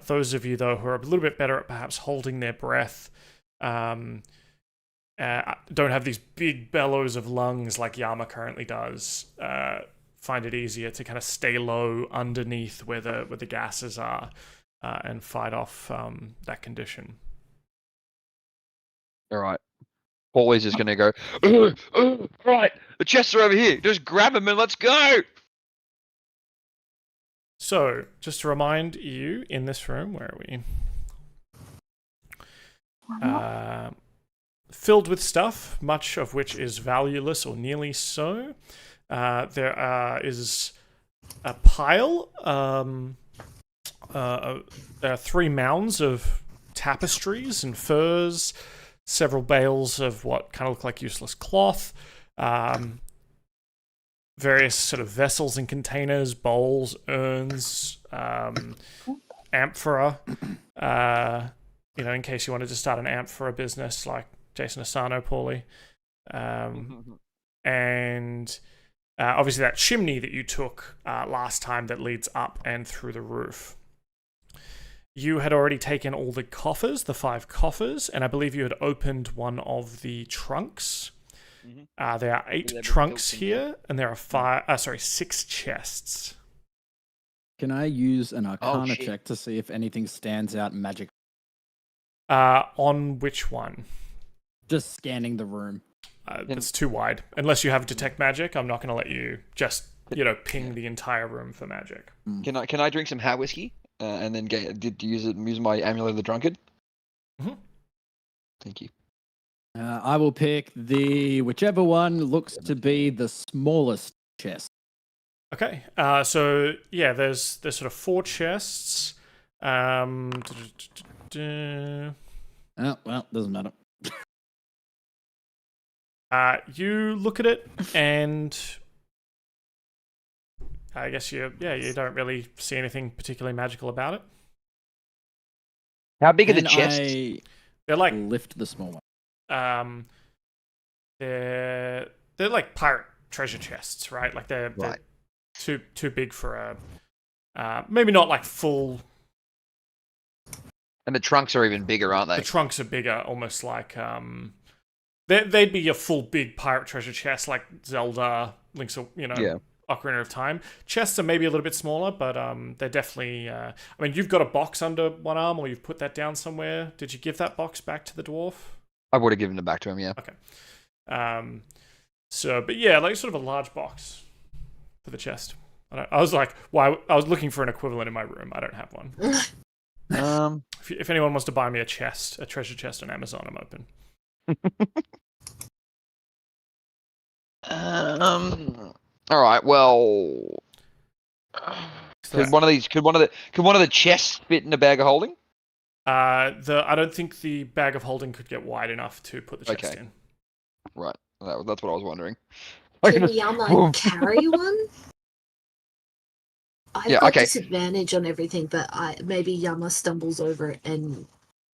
Those of you, though, who are a little bit better at perhaps holding their breath, don't have these big bellows of lungs like Yama currently does, find it easier to kind of stay low underneath where the gases are. And fight off that condition. All right. Paulie's just going to go, right, the chests are over here. Just grab them and let's go. So, just to remind you, in this room, where are we? Filled with stuff, much of which is valueless or nearly so. There is a pile. There are 3 mounds of tapestries and furs, several bales of what kind of look like useless cloth, various sort of vessels and containers, bowls, urns, amphora, in case you wanted to start an amphora business like Jason Asano, Paulie. And obviously that chimney that you took last time that leads up and through the roof. You had already taken all the coffers, the 5 coffers, and I believe you had opened one of the trunks. There are 8 trunks here, and there are 6 chests. Can I use an Arcana shit. check to see if anything stands out magic? On which one? Just scanning the room. It's too wide. Unless you have detect magic, I'm not going to let you just, ping the entire room for magic. Can I drink some hat whiskey and then use my amulet of the drunkard? Mm-hmm. Thank you. I will pick whichever one looks to be the smallest chest. Okay. So yeah, there's sort of 4 chests. Oh, well, doesn't matter. You look at it, and I guess you don't really see anything particularly magical about it. How big are the Can chests? They're like lift the small one. they're like pirate treasure chests, right? Like they're Right. too big for a maybe not like full. And the trunks are even bigger, aren't they? The trunks are bigger, almost like they'd be a full big pirate treasure chest, like Zelda, Link's, Yeah. Ocarina of Time. Chests are maybe a little bit smaller, but they're definitely. I mean, you've got a box under one arm, or you've put that down somewhere. Did you give that box back to the dwarf? I would have given it back to him. Yeah. Okay. So, but yeah, like sort of a large box for the chest. I was like, why? I was looking for an equivalent in my room. I don't have one. If anyone wants to buy me a treasure chest on Amazon, I'm open. All right. Well, could one of the chests fit in a bag of holding? I don't think the bag of holding could get wide enough to put the chest in. Right. That's what I was wondering. Can Yama carry one? I've got disadvantage on everything, but maybe Yama stumbles over it and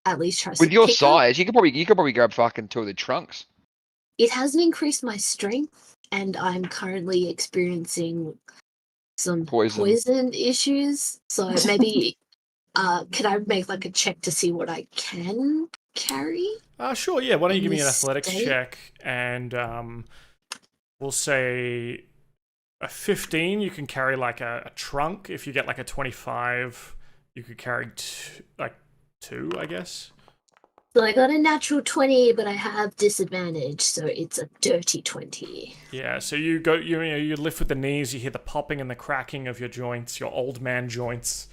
at least tries to With your pick size, you could probably grab fucking 2 of the trunks. It hasn't increased my strength, and I'm currently experiencing some poison issues. So maybe, could I make like a check to see what I can carry? Sure. Yeah. Why don't you give me an athletics check, and we'll say a 15. You can carry like a trunk. If you get like a 25, you could carry two, I guess. So I got a natural 20, but I have disadvantage, so it's a dirty 20. Yeah, so you go, you lift with the knees, you hear the popping and the cracking of your joints, your old man joints,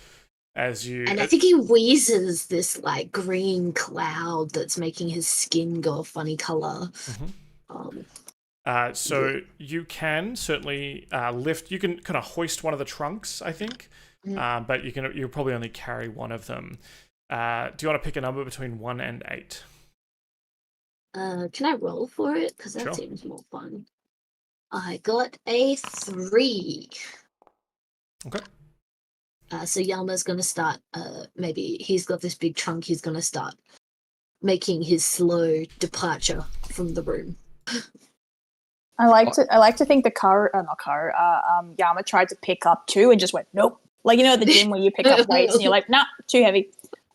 as you. And I think he wheezes this like green cloud that's making his skin go a funny color. So you can certainly lift. You can kind of hoist one of the trunks, I think, but you'll probably only carry one of them. Do you want to pick a number between 1 and 8? Can I roll for it? Because that seems more fun. I got a 3. Okay. So Yama's going to start, maybe he's got this big trunk, he's going to start making his slow departure from the room. I like to think Yama tried to pick up 2 and just went, nope. Like, you know, at the gym where you pick up weights and you're like, nah, too heavy.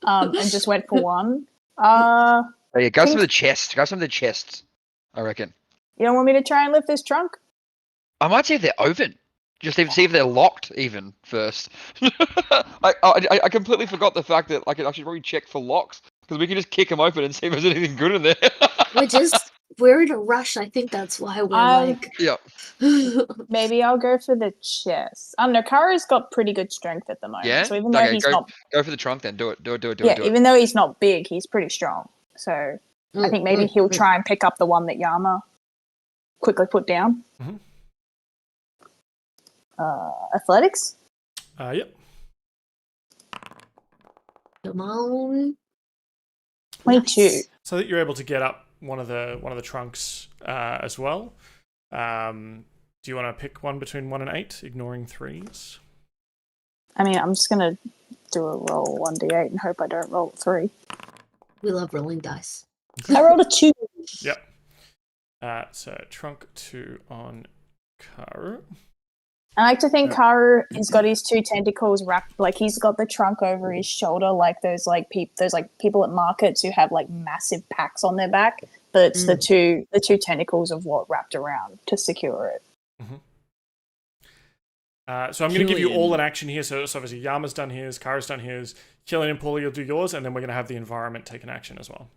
And just went for 1. Go some of the chests. Go some of the chests, I reckon. You don't want me to try and lift this trunk? I might see if they're open. Just even see if they're locked even first. I completely forgot the fact that I should probably check for locks, because we can just kick them open and see if there's anything good in there. We're in a rush. I think that's why we're Yeah. Maybe I'll go for the chest. I don't know. Kara's got pretty good strength at the moment. Yeah. So even though he's not, go for the trunk then. Do it. Even though he's not big, he's pretty strong. So I think maybe he'll try and pick up the one that Yama quickly put down. Mm-hmm. Athletics. Yep. Come on. 22. Nice. So that you're able to get up one of the trunks as well. Do you want to pick one between 1 and 8, ignoring 3s? I mean, I'm just gonna do a roll 1d8 and hope I don't roll 3. We love rolling dice. I rolled a 2. Yep. So trunk 2 on Karu. I like to think Karu has got his 2 tentacles wrapped, like he's got the trunk over his shoulder, like those people at markets who have like massive packs on their back. But it's the two tentacles of what wrapped around to secure it. Mm-hmm. So I'm going to give you all an action here. So obviously Yama's done his, Karu's done his, Killian and Paulie, you'll do yours, and then we're going to have the environment take an action as well.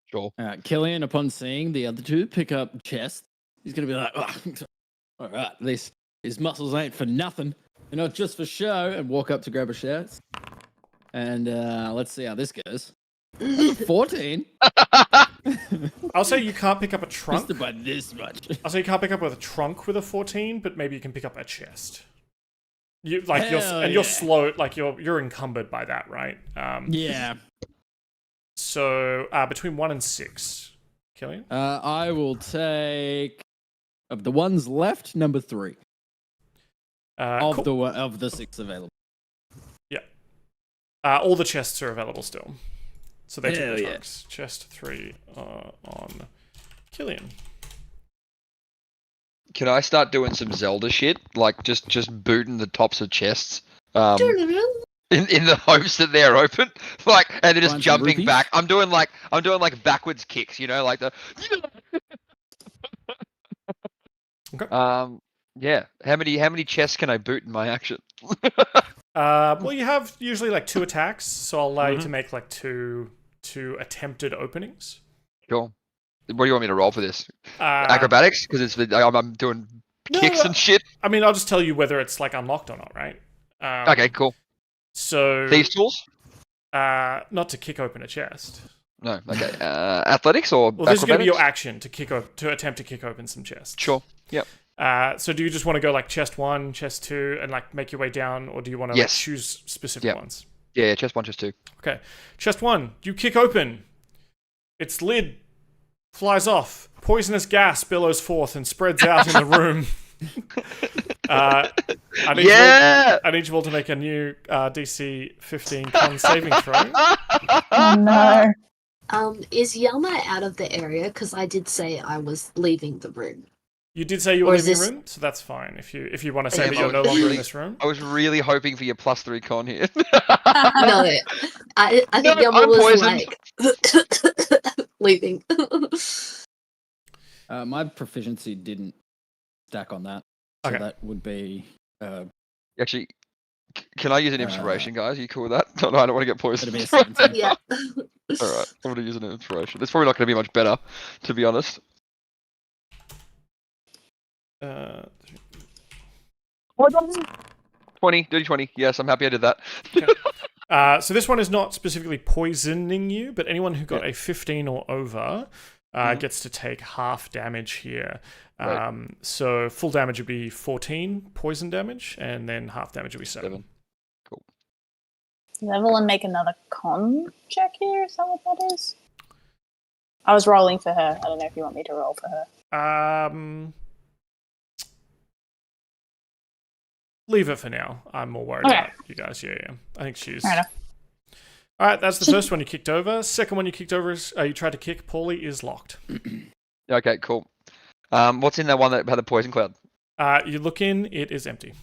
Sure. Killian, upon seeing the other 2 pick up chest, he's going to be like, all right, his muscles ain't for nothing. They're not just for show, and walk up to grab a chest. And let's see how this goes. 14. I'll say you can't pick up a trunk. Just by this much. I'll say you can't pick up with a trunk with a 14, but maybe you can pick up a chest. You're slow, like you're encumbered by that, right? Yeah. So between 1 and 6, Killian. I will take of the ones left, number 3. Cool. Of the 6 available. Yeah. All the chests are available still. So they took the yeah. trunks. Chest 3 on Killian. Can I start doing some Zelda shit? Like just booting the tops of chests? In the hopes that they're open, like, and then just jumping back. I'm doing like backwards kicks, you know, like the. Okay. Yeah. How many chests can I boot in my action? Well, you have usually like 2 attacks, so I'll allow you to Mhm. make like two attempted openings. Sure. What do you want me to roll for this? Uh, Acrobatics? Because I'm doing kicks no, and shit. I mean, I'll just tell you whether it's like unlocked or not, right? Okay, cool. So, Thieves tools? not to kick open a chest. No. Okay. Athletics or Well, this is going to be your acrobatics? action to attempt to kick open some chests. Sure. Yep. So do you just want to go like chest 1, chest 2, and like make your way down, or do you want to Yes. like, choose specific Yep. ones? Yeah, chest 1, chest 2. Okay, chest 1, you kick open. Its lid flies off. Poisonous gas billows forth and spreads out in the room. I need you all to make a new DC 15 con saving throw. Oh no. Is Yama out of the area? Because I did say I was leaving the room. You did say you were Or is leaving the this- room, so that's fine. If you want to say Yeah, that but you're no longer in this room. I was really hoping for your +3 con here. No, I think No, Yama I'm was poisoned. like leaving. My proficiency didn't stack on that, so Okay. that would be Actually, can I use an inspiration, guys? Are you cool with that? No, I don't want to get poisoned. it'd be a 17. Yeah. Alright, I'm gonna use an inspiration. It's probably not gonna be much better, to be honest. 20, dirty 20. Yes, I'm happy I did that. So this one is not specifically poisoning you, but anyone who got a 15 or over gets to take half damage here. Right. So full damage would be 14 poison damage, and then half damage would be 7. Cool. Does Evelyn make another con check here? Is that what that is? I was rolling for her. I don't know if you want me to roll for her. Leave it for now. I'm more worried Okay. about you guys. Yeah. I think she's... Fair enough. All right, that's the first one you kicked over. Second one you kicked over is... you tried to kick. Paulie is locked. Okay, cool. What's in that one that had the poison cloud? You look in, it is empty.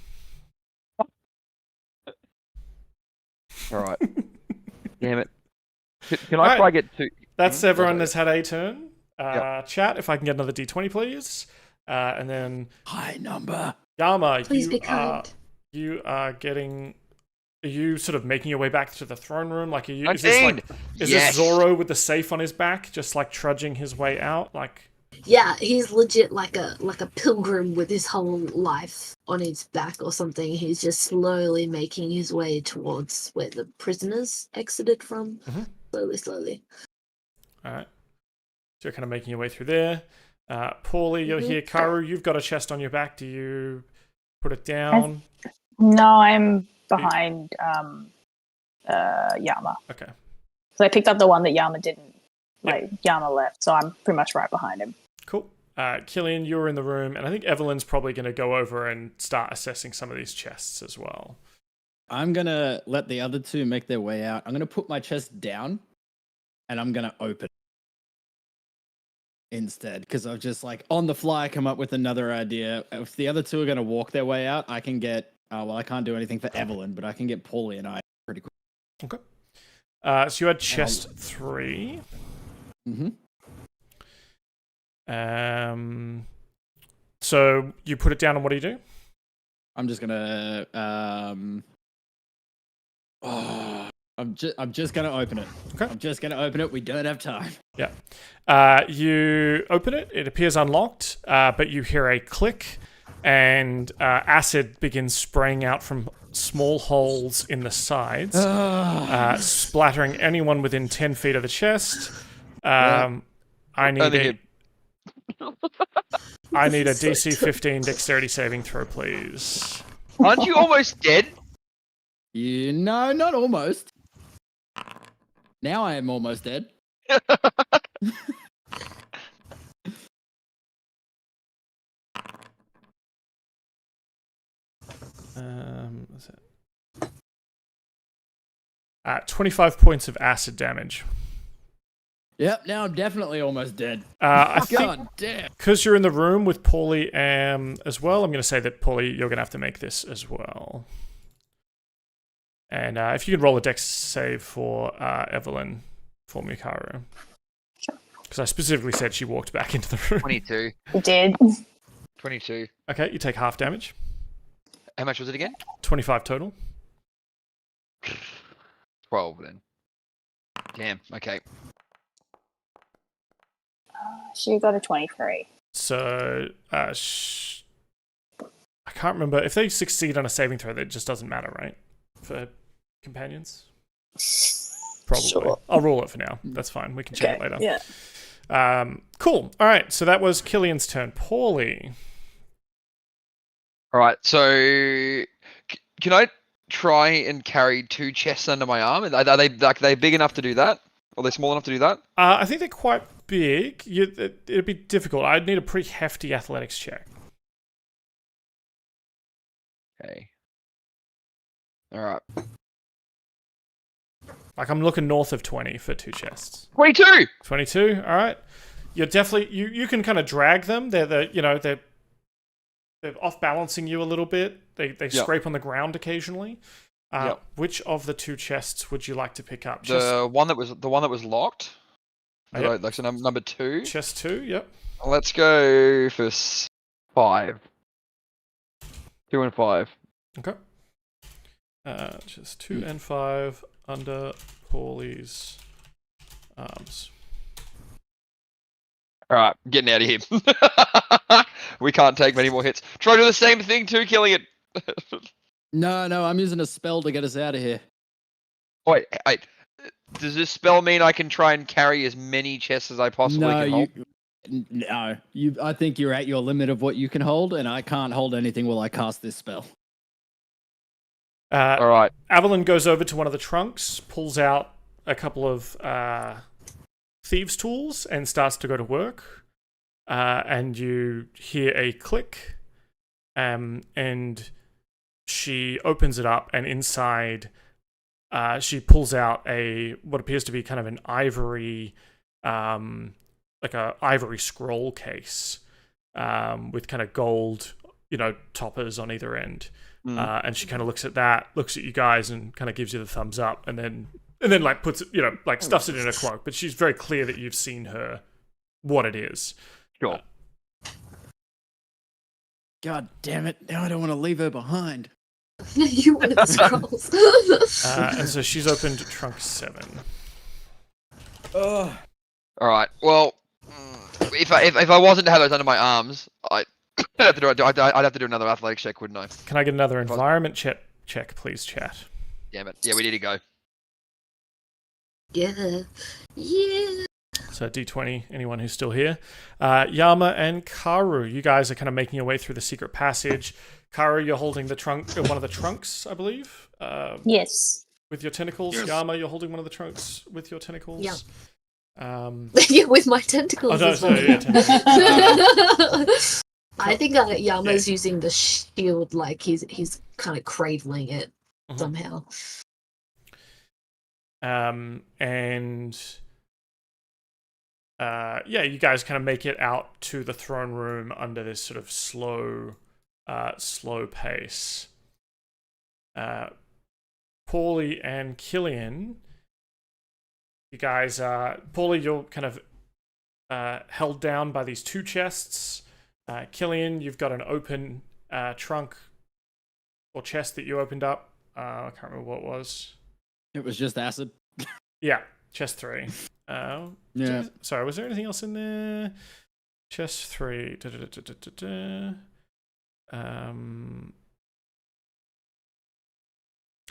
Alright. Damn it. Can I Alright. try get 2? That's Mhm. everyone Okay. that's had a turn. Yep. Chat, if I can get another d20, please. And then High number. Yama, Please be kind. you are getting... Are you sort of making your way back to the throne room? Like, is this 19! like... Is Yes! this Zorro with the safe on his back, just like trudging his way out? Like... Yeah, he's legit like a pilgrim with his whole life on his back or something. He's just slowly making his way towards where the prisoners exited from. Mhm. Slowly. Alright. So you're kind of making your way through there. Paulie, you're Mhm. here. Karu, you've got a chest on your back. Do you put it down? No, I'm behind Yama. Okay. So I picked up the one that Yama didn't. Like, Yama left, so I'm pretty much right behind him. Cool. Killian, you're in the room, and I think Evelyn's probably going to go over and start assessing some of these chests as well. I'm gonna let the other two make their way out. I'm gonna put my chest down, and I'm gonna open instead, because I've just like on the fly come up with another idea. If the other two are gonna walk their way out, I can get. Well, I can't do anything for Evelyn, but I can get Paulie and I pretty quick. Okay. So you had chest 3. Mm-hmm. So you put it down, and what do you do? I'm just gonna. I'm just gonna open it. Okay. I'm just gonna open it. We don't have time. Yeah. You open it. It appears unlocked, but you hear a click, and acid begins spraying out from small holes in the sides, splattering anyone within 10 feet of the chest. I need Only I need a So DC tough. 15 dexterity saving throw, please. Aren't you almost dead? No, not almost. Now I am almost dead. What's it? 25 points of acid damage. Yep, now I'm definitely almost dead. I think God damn. because you're in the room with Paulie as well, I'm going to say that Paulie, you're going to have to make this as well. And if you could roll a dex save for Evelyn for Mikaru. Because I specifically said she walked back into the room. 22. You did. 22. Okay, you take half damage. How much was it again? 25 total. 12 then. Damn. Okay. She got a 23. So, I can't remember. If they succeed on a saving throw, that just doesn't matter, right? For companions? Probably. Sure. I'll roll it for now. That's fine. We can check it later. Yeah. Cool. All right. So that was Killian's turn. Paulie. All right. So, can I try and carry 2 chests under my arm? Are they big enough to do that? Are they small enough to do that? I think they're quite big. It'd be difficult. I'd need a pretty hefty athletics check. Okay. All right. Like, I'm looking north of 20 for 2 chests. 22. 22. All right. You're definitely you can kind of drag them. They're off balancing you a little bit. They scrape on the ground occasionally. Which of the 2 chests would you like to pick up? The one that was locked. Yep. Like so number 2. Chest 2. Yep. Let's go for 5. 2 and 5. Okay. Just 2 and 5 under Paulie's arms. All right, getting out of here. We can't take many more hits. Try to do the same thing too, Killian. No, I'm using a spell to get us out of here. Wait. Does this spell mean I can try and carry as many chests as I possibly can hold? No. I think you're at your limit of what you can hold, and I can't hold anything while I cast this spell. All right. Avalon goes over to one of the trunks, pulls out a couple of thieves' tools, and starts to go to work. And you hear a click, and she opens it up, and inside, she pulls out what appears to be kind of an ivory, like a ivory scroll case, with kind of gold, toppers on either end. And she kind of looks at that, looks at you guys, and kind of gives you the thumbs up, and then like puts it, like stuffs it in her cloak. But she's very clear that you've seen what it is. Sure. God damn it! Now I don't want to leave her behind. You wanted the scrolls. And so she's opened trunk 7. Oh. All right. Well, if I wasn't to have those under my arms, I'd have to do another athletics check, wouldn't I? Can I get another environment check, please, chat? Damn it. Yeah, we need to go. Yeah. So D20, anyone who's still here. Yama and Karu, you guys are kind of making your way through the secret passage. Karu, you're holding the trunk, one of the trunks, I believe. Yes. With your tentacles. Yes. Yama, you're holding one of the trunks with your tentacles. Yeah. Yeah, with my tentacles. Oh, no, as well. sorry, yeah, tentacles. I think Yama's using the shield, like he's kind of cradling it somehow. You guys kind of make it out to the throne room under this sort of slow pace. Paulie and Killian, you guys Paulie, you're kind of held down by these 2 chests. Killian, you've got an open trunk or chest that you opened up. I can't remember what it was. It was just acid. Yeah, chest 3. Yeah. Sorry, was there anything else in there? Chest 3.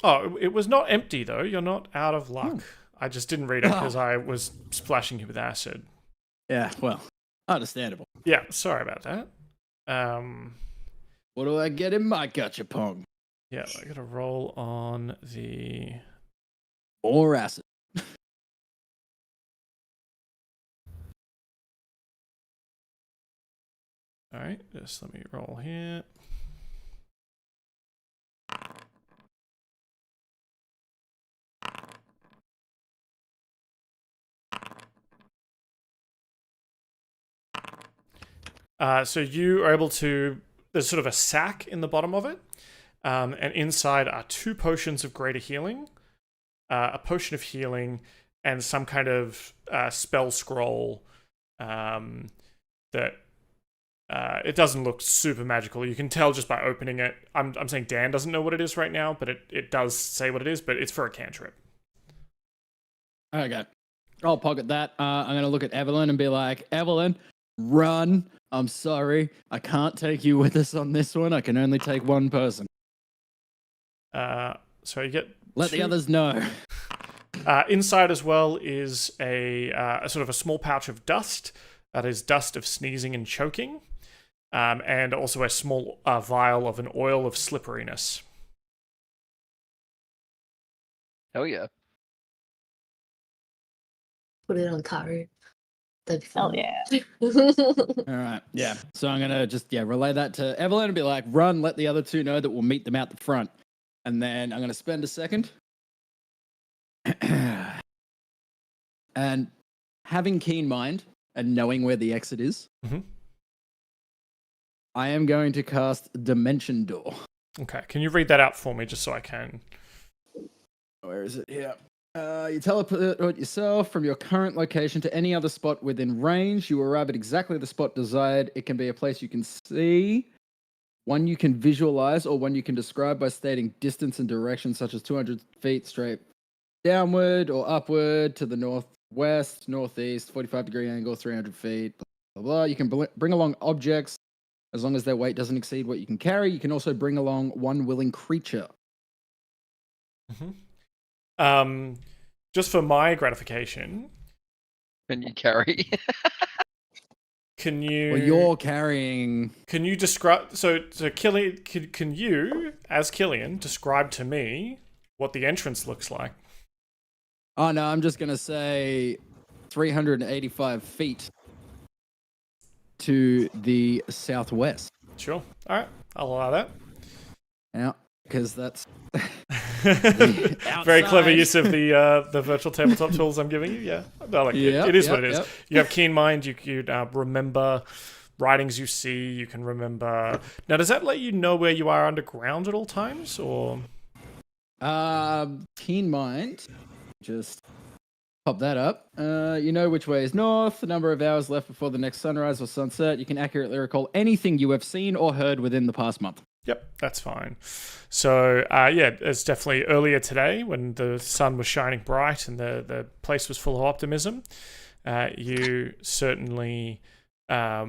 Oh, it was not empty, though. You're not out of luck. I just didn't read it because I was splashing you with acid. Yeah, well, understandable. Yeah, sorry about that. What do I get in my gachapon? Yeah, I gotta roll on the... More acid. Alright, just let me roll here. So you are able to... There's sort of a sack in the bottom of it. And inside are 2 potions of greater healing, a potion of healing, and some kind of spell scroll that It doesn't look super magical. You can tell just by opening it. I'm saying Dan doesn't know what it is right now, but it does say what it is, but it's for a cantrip. Okay. I'll pocket that. I'm going to look at Evelyn and be like, Evelyn, run. I'm sorry. I can't take you with us on this one. I can only take one person. So you get Let the others know. Inside as well is a sort of a small pouch of dust. That is dust of sneezing and choking. And also a small vial of an oil of slipperiness. Hell yeah. Put it on Karu. That'd be Hell fun. yeah. All right. Yeah. So I'm going to just, relay that to Evelyn and be like, run, let the other two know that we'll meet them out the front. And then I'm going to spend a second. And having keen mind and knowing where the exit is, I am going to cast Dimension Door. Okay, can you read that out for me just so I can? Where is it? Yeah. You teleport yourself from your current location to any other spot within range. You arrive at exactly the spot desired. It can be a place you can see, one you can visualize, or one you can describe by stating distance and direction, such as 200 feet straight downward or upward to the northwest, northeast, 45-degree angle, 300 feet, blah, blah, blah. You can bring along objects as long as their weight doesn't exceed what you can carry. You can also bring along one willing creature. Just for my gratification, Can you carry? can you? Well, you're carrying. Can you describe? So Killian, can you, as Killian, describe to me what the entrance looks like? Oh no, I'm just gonna say 385 feet to the southwest. Sure. All right, I'll allow that. Yeah, because that's Very clever use of the virtual tabletop tools I'm giving you. Yeah, no, it is what it is. Yep. You have keen mind. You could remember writings you see. You can remember. Now, does that let you know where you are underground at all times, or? Keen mind. Just pop that up. You know which way is north. The number of hours left before the next sunrise or sunset. You can accurately recall anything you have seen or heard within the past month. Yep, that's fine. So, it's definitely earlier today when the sun was shining bright and the place was full of optimism. You certainly. So,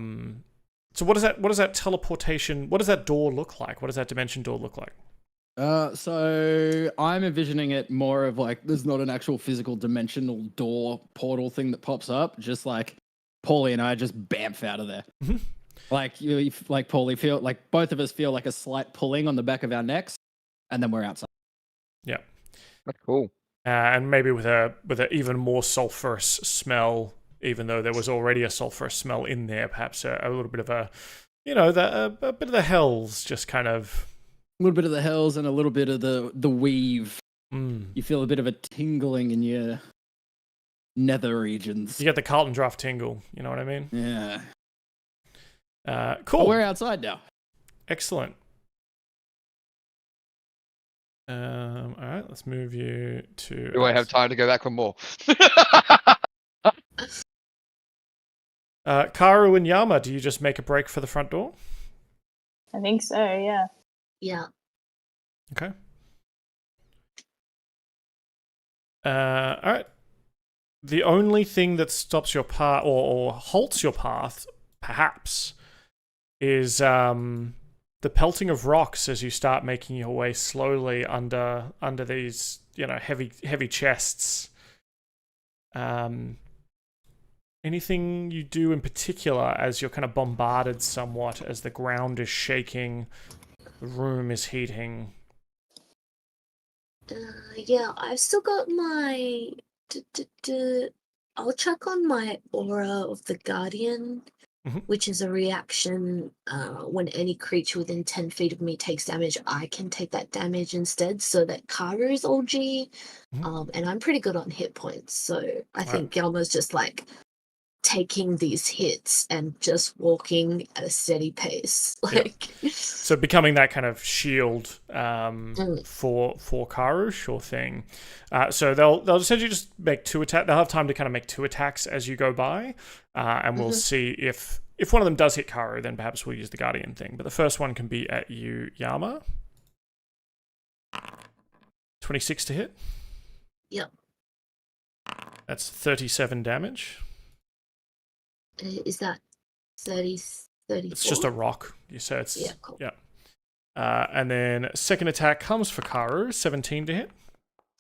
what does that teleportation? What does that door look like? What does that dimension door look like? So I'm envisioning it more of like there's not an actual physical dimensional door portal thing that pops up. Just like Paulie and I just bamf out of there. Like you, like Paulie feel like both of us feel like a slight pulling on the back of our necks, and then we're outside. Yeah, That's cool. and maybe with a even more sulfurous smell, even though there was already a sulfurous smell in there. Perhaps a little bit of a bit of the hells, just kind of. A little bit of the hells and a little bit of the weave. Mm. You feel a bit of a tingling in your nether regions. You get the Carlton Draft tingle. You know what I mean? Yeah. Cool. Oh, we're outside now. Excellent. All right, let's move you to. Do I have time to go back for more? Karu and Yama, do you just make a break for the front door? I think so, yeah. Yeah. Okay. All right. The only thing that stops your path or halts your path, perhaps, is the pelting of rocks as you start making your way slowly under these heavy chests. Anything you do in particular as you're kind of bombarded somewhat as the ground is shaking, the room is heating? Yeah, I've still got my. I'll check on my aura of the Guardian, which is a reaction when any creature within 10 feet of me takes damage, I can take that damage instead, so that Karu's OG. And I'm pretty good on hit points, so I think Yelmo's just like taking these hits and just walking at a steady pace. So becoming that kind of shield for Karu, sure thing. So they'll essentially just make two attacks. They'll have time to kind of make two attacks as you go by, and we'll see if if one of them does hit Karu, then perhaps we'll use the Guardian thing. But the first one can be at you, Yama. 26 to hit. Yep. That's 37 damage. Is that 30, 34? It's just a rock. You say it's... Yeah, cool. Yeah. And then second attack comes for Karu, 17 to hit.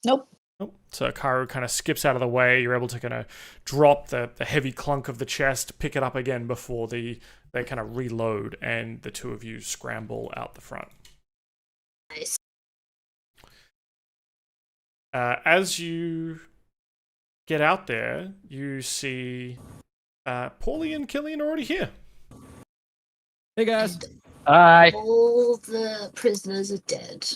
Nope. Nope. So Karu kind of skips out of the way. You're able to kind of drop the heavy clunk of the chest, pick it up again before they kind of reload, and the two of you scramble out the front. Nice. As you get out there, you see Paulie and Killian already here. Hey guys. Hi. All the prisoners are dead.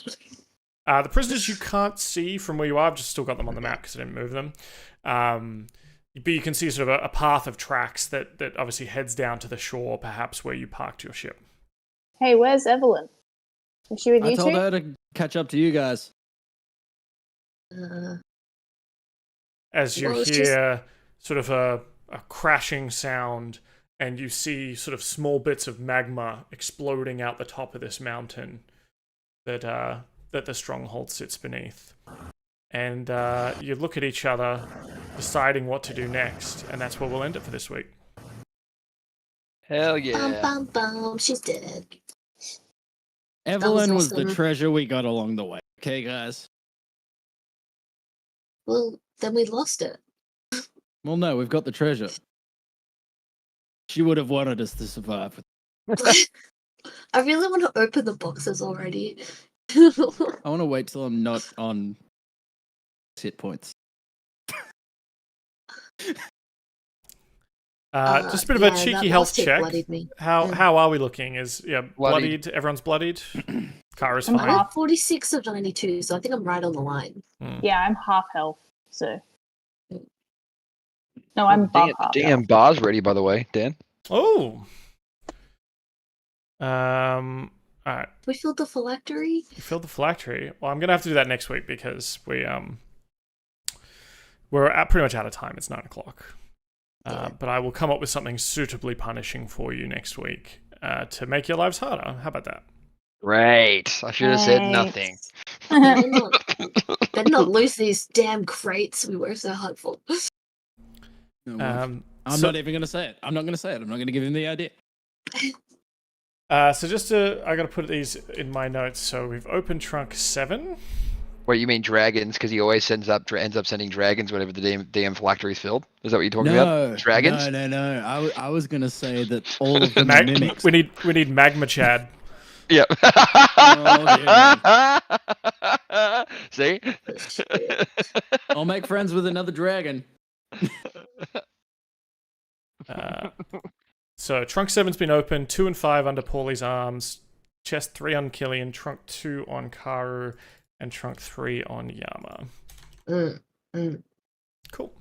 The prisoners you can't see from where you are. I've just still got them on the map because I didn't move them. But you can see sort of a path of tracks that obviously heads down to the shore, perhaps where you parked your ship. Hey, where's Evelyn? Is she with I you told two? her to catch up to you guys. As you Well, it's hear sort of a crashing sound, and you see sort of small bits of magma exploding out the top of this mountain that the stronghold sits beneath. And you look at each other, deciding what to do next, and that's where we'll end it for this week. Hell Bum, yeah. bum, bum. She's dead. Evelyn was the awesome. treasure we got along the way. Okay, guys. Well, then we lost it. Well, no, we've got the treasure. She would have wanted us to survive. I really want to open the boxes already. I want to wait till I'm not on hit points. Just a bit of a yeah, cheeky that health last hit check. bloodied me. How are we looking? Is bloodied? Bloodied. Everyone's bloodied. Kara's I'm fine. half. 46 of 92, so I think I'm right on the line. Yeah, I'm half health, so. No, I'm above half Damn, health. bar's ready, by the way, Dan. Oh. All right. We filled the phylactery. You filled the phylactery. Well, I'm gonna have to do that next week because we're pretty much out of time. It's 9 o'clock. But I will come up with something suitably punishing for you next week to make your lives harder. How about that? Great. I should have said nothing. Better not lose these damn crates we worked so hard for. No, I'm not even going to say it. I'm not going to say it. I'm not going to give him the idea. So I got to put these in my notes. So we've opened trunk 7. Wait, you mean dragons? Because he always ends up sending dragons whenever the damn phylactery is filled. Is that what you're talking about? Dragons? No. I was going to say that all of them are Mag- mimics. we need magma Chad. Yep. Oh, See? I'll make friends with another dragon. So trunk 7's been opened. 2 and 5 under Paulie's arms. Chest 3 on Killian. Trunk 2 on Karu. And trunk 3 on Yama. Cool.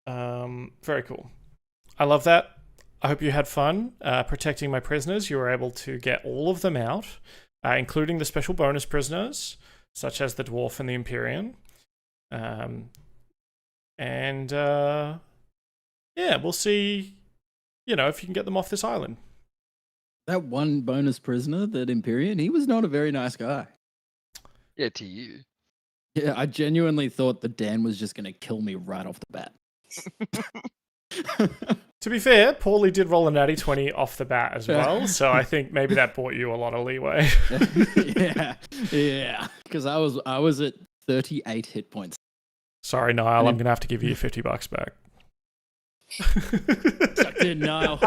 Very cool. I love that. I hope you had fun protecting my prisoners. You were able to get all of them out, including the special bonus prisoners, such as the dwarf and the Empyrean. Yeah, we'll see, if you can get them off this island. That one bonus prisoner, that Empyrean, he was not a very nice guy. Yeah, to you. Yeah, I genuinely thought that Dan was just going to kill me right off the bat. To be fair, Paulie did roll a natty 20 off the bat as well, so I think maybe that bought you a lot of leeway. yeah, because I was at 38 hit points. Sorry, Niall, I'm going to have to give you $50 back. Sucked in, Niall.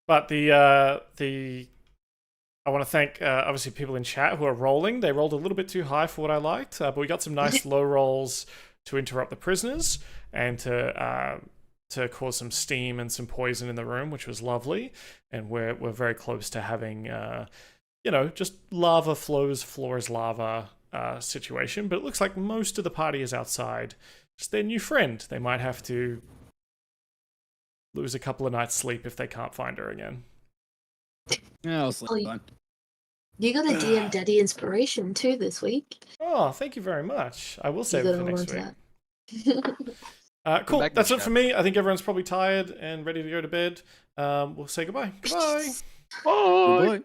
But I want to thank obviously people in chat who are rolling. They rolled a little bit too high for what I liked, but we got some nice low rolls to interrupt the prisoners and to cause some steam and some poison in the room, which was lovely. And we're very close to having just lava flows, floor is lava situation. But it looks like most of the party is outside. Just their new friend. They might have to lose a couple of nights' sleep if they can't find her again. Yeah, I'll sleep Oh, fine. You got a DM Daddy inspiration too this week. Oh, thank you very much. I will You save it gotta for next hold week. that. Cool. back in That's the it for chat. me. I think everyone's probably tired and ready to go to bed. We'll say goodbye. Goodbye. Bye. Good boy.